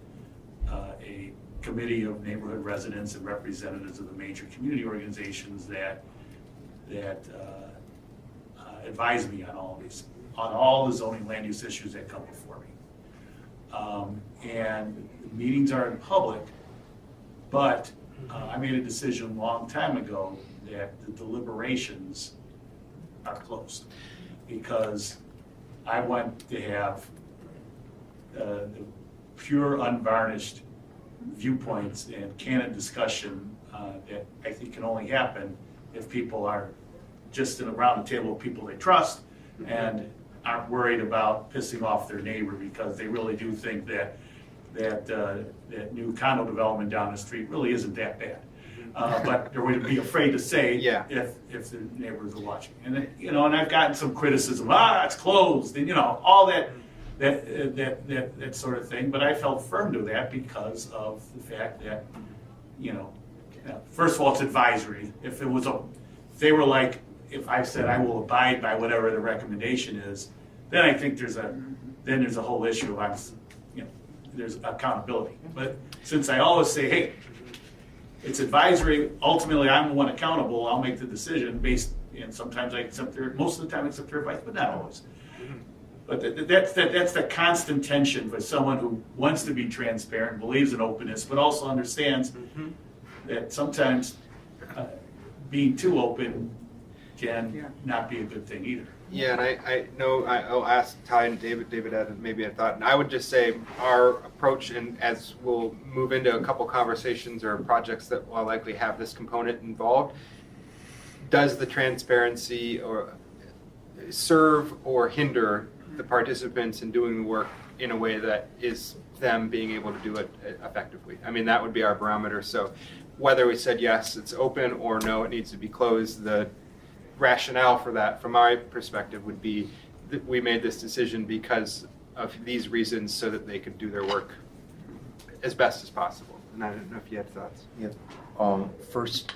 a committee of neighborhood residents and representatives of the major community organizations that advise me on all the zoning land use issues that come before me. And meetings are in public, but I made a decision a long time ago that the deliberations are closed because I want to have the pure, unvarnished viewpoints and candid discussion that I think can only happen if people are just around the table of people they trust and aren't worried about pissing off their neighbor because they really do think that new condo development down the street really isn't that bad. But they're going to be afraid to say if the neighbors are watching. And and I've gotten some criticism. It's closed, and all that sort of thing. But I felt firm to that because of the fact that first of all, it's advisory. If I said I will abide by whatever the recommendation is, then I think there's a whole issue of there's accountability. But since I always say, hey, it's advisory, ultimately I'm the one accountable, I'll make the decision based, and sometimes I accept most of the time I accept their advice, but not always. But that's the constant tension for someone who wants to be transparent, believes in openness, but also understands that sometimes being too open can not be a good thing either. Yeah, and I know I'll ask Ty and David had maybe a thought, and I would just say our approach, and as we'll move into a couple conversations or projects that will likely have this component involved, does the transparency or serve or hinder the participants in doing the work in a way that is them being able to do it effectively? I mean, that would be our barometer. So whether we said yes, it's open, or no, it needs to be closed, the rationale for that, from my perspective, would be that we made this decision because of these reasons so that they could do their work as best as possible. And I don't know if you had thoughts. Yeah. First,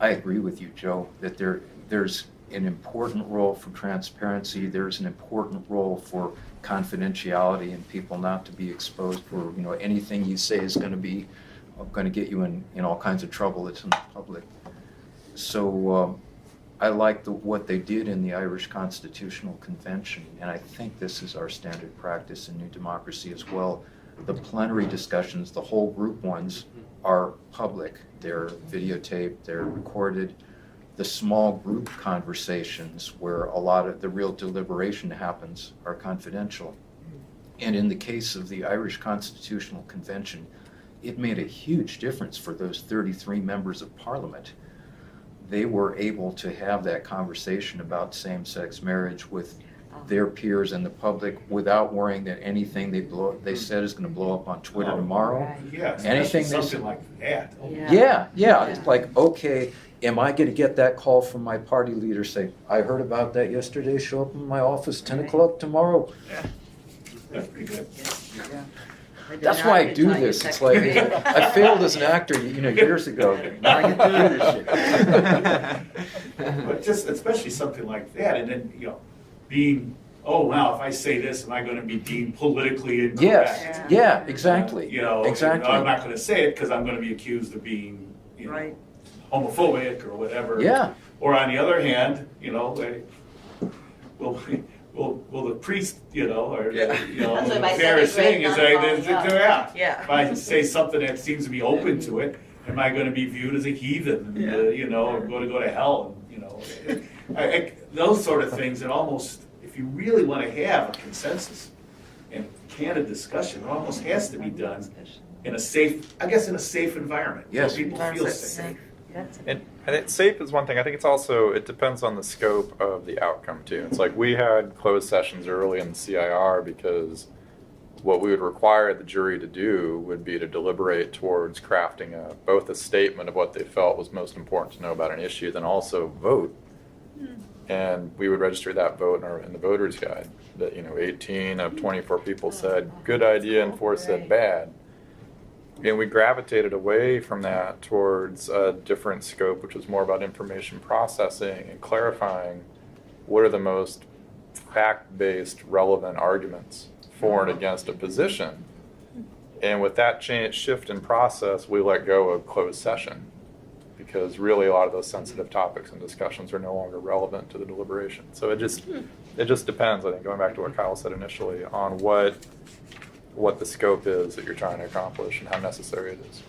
I agree with you, Joe, that there's an important role for transparency. There's an important role for confidentiality and people not to be exposed for anything you say is going to get you in all kinds of trouble that's in the public. So I like what they did in the Irish Constitutional Convention, and I think this is our standard practice in New Democracy as well. The plenary discussions, the whole group ones, are public. They're videotaped, they're recorded. The small group conversations where a lot of the real deliberation happens are confidential. And in the case of the Irish Constitutional Convention, it made a huge difference for those 33 members of Parliament. They were able to have that conversation about same-sex marriage with their peers and the public without worrying that anything they said is going to blow up on Twitter tomorrow. Yeah, anything something like that. Yeah. It's like, okay, am I going to get that call from my party leader say, I heard about that yesterday, show up in my office 10 o'clock tomorrow? Yeah, that's pretty good. That's why I do this. It's like, I failed as an actor, years ago. Now I get to do this shit. But just especially something like that, and then being oh, wow, if I say this, am I going to be deemed politically incorrect? Yes, yeah, exactly. You know, Exactly. I'm not going to say it because I'm going to be accused of being, you know, Right. homophobic or whatever. Yeah. Or on the other hand, you know, will the priest, you know, or Yeah. you know, That's what the my Pharisee second is grade yeah. Yeah. If I say something that seems to be open to it, am I going to be viewed as a heathen? And, you know, I'm going to go to hell. And, you know, those sort of things. And almost, if you really want to have a consensus and candid discussion, it almost has to be done in a safe, I guess, in a safe environment. Yes. Where people feel safe. And it's safe is one thing. I think it's also, it depends on the scope of the outcome too. It's like we had closed sessions early in the CIR because what we would require the jury to do would be to deliberate towards crafting both a statement of what they felt was most important to know about an issue, then also vote. And we would register that vote in the voter's guide that, 18 of 24 people said, good idea, and 4 said bad. And we gravitated away from that towards a different scope, which was more about information processing and clarifying what are the most fact-based relevant arguments for and against a position. And with that shift in process, we let go of closed session because really a lot of those sensitive topics and discussions are no longer relevant to the deliberation. So it just depends, I think, going back to what Kyle said initially, on what the scope is that you're trying to accomplish and how necessary it is.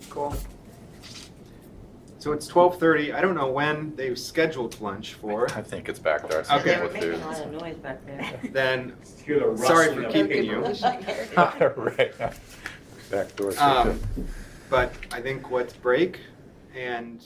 Cool. So it's 12:30. I don't know when they've scheduled lunch for. I think it's back there. Okay. They're making a lot of noise back there. Then, Hear the sorry rustling for of keeping papers. you. Right. Back door. But I think let's break and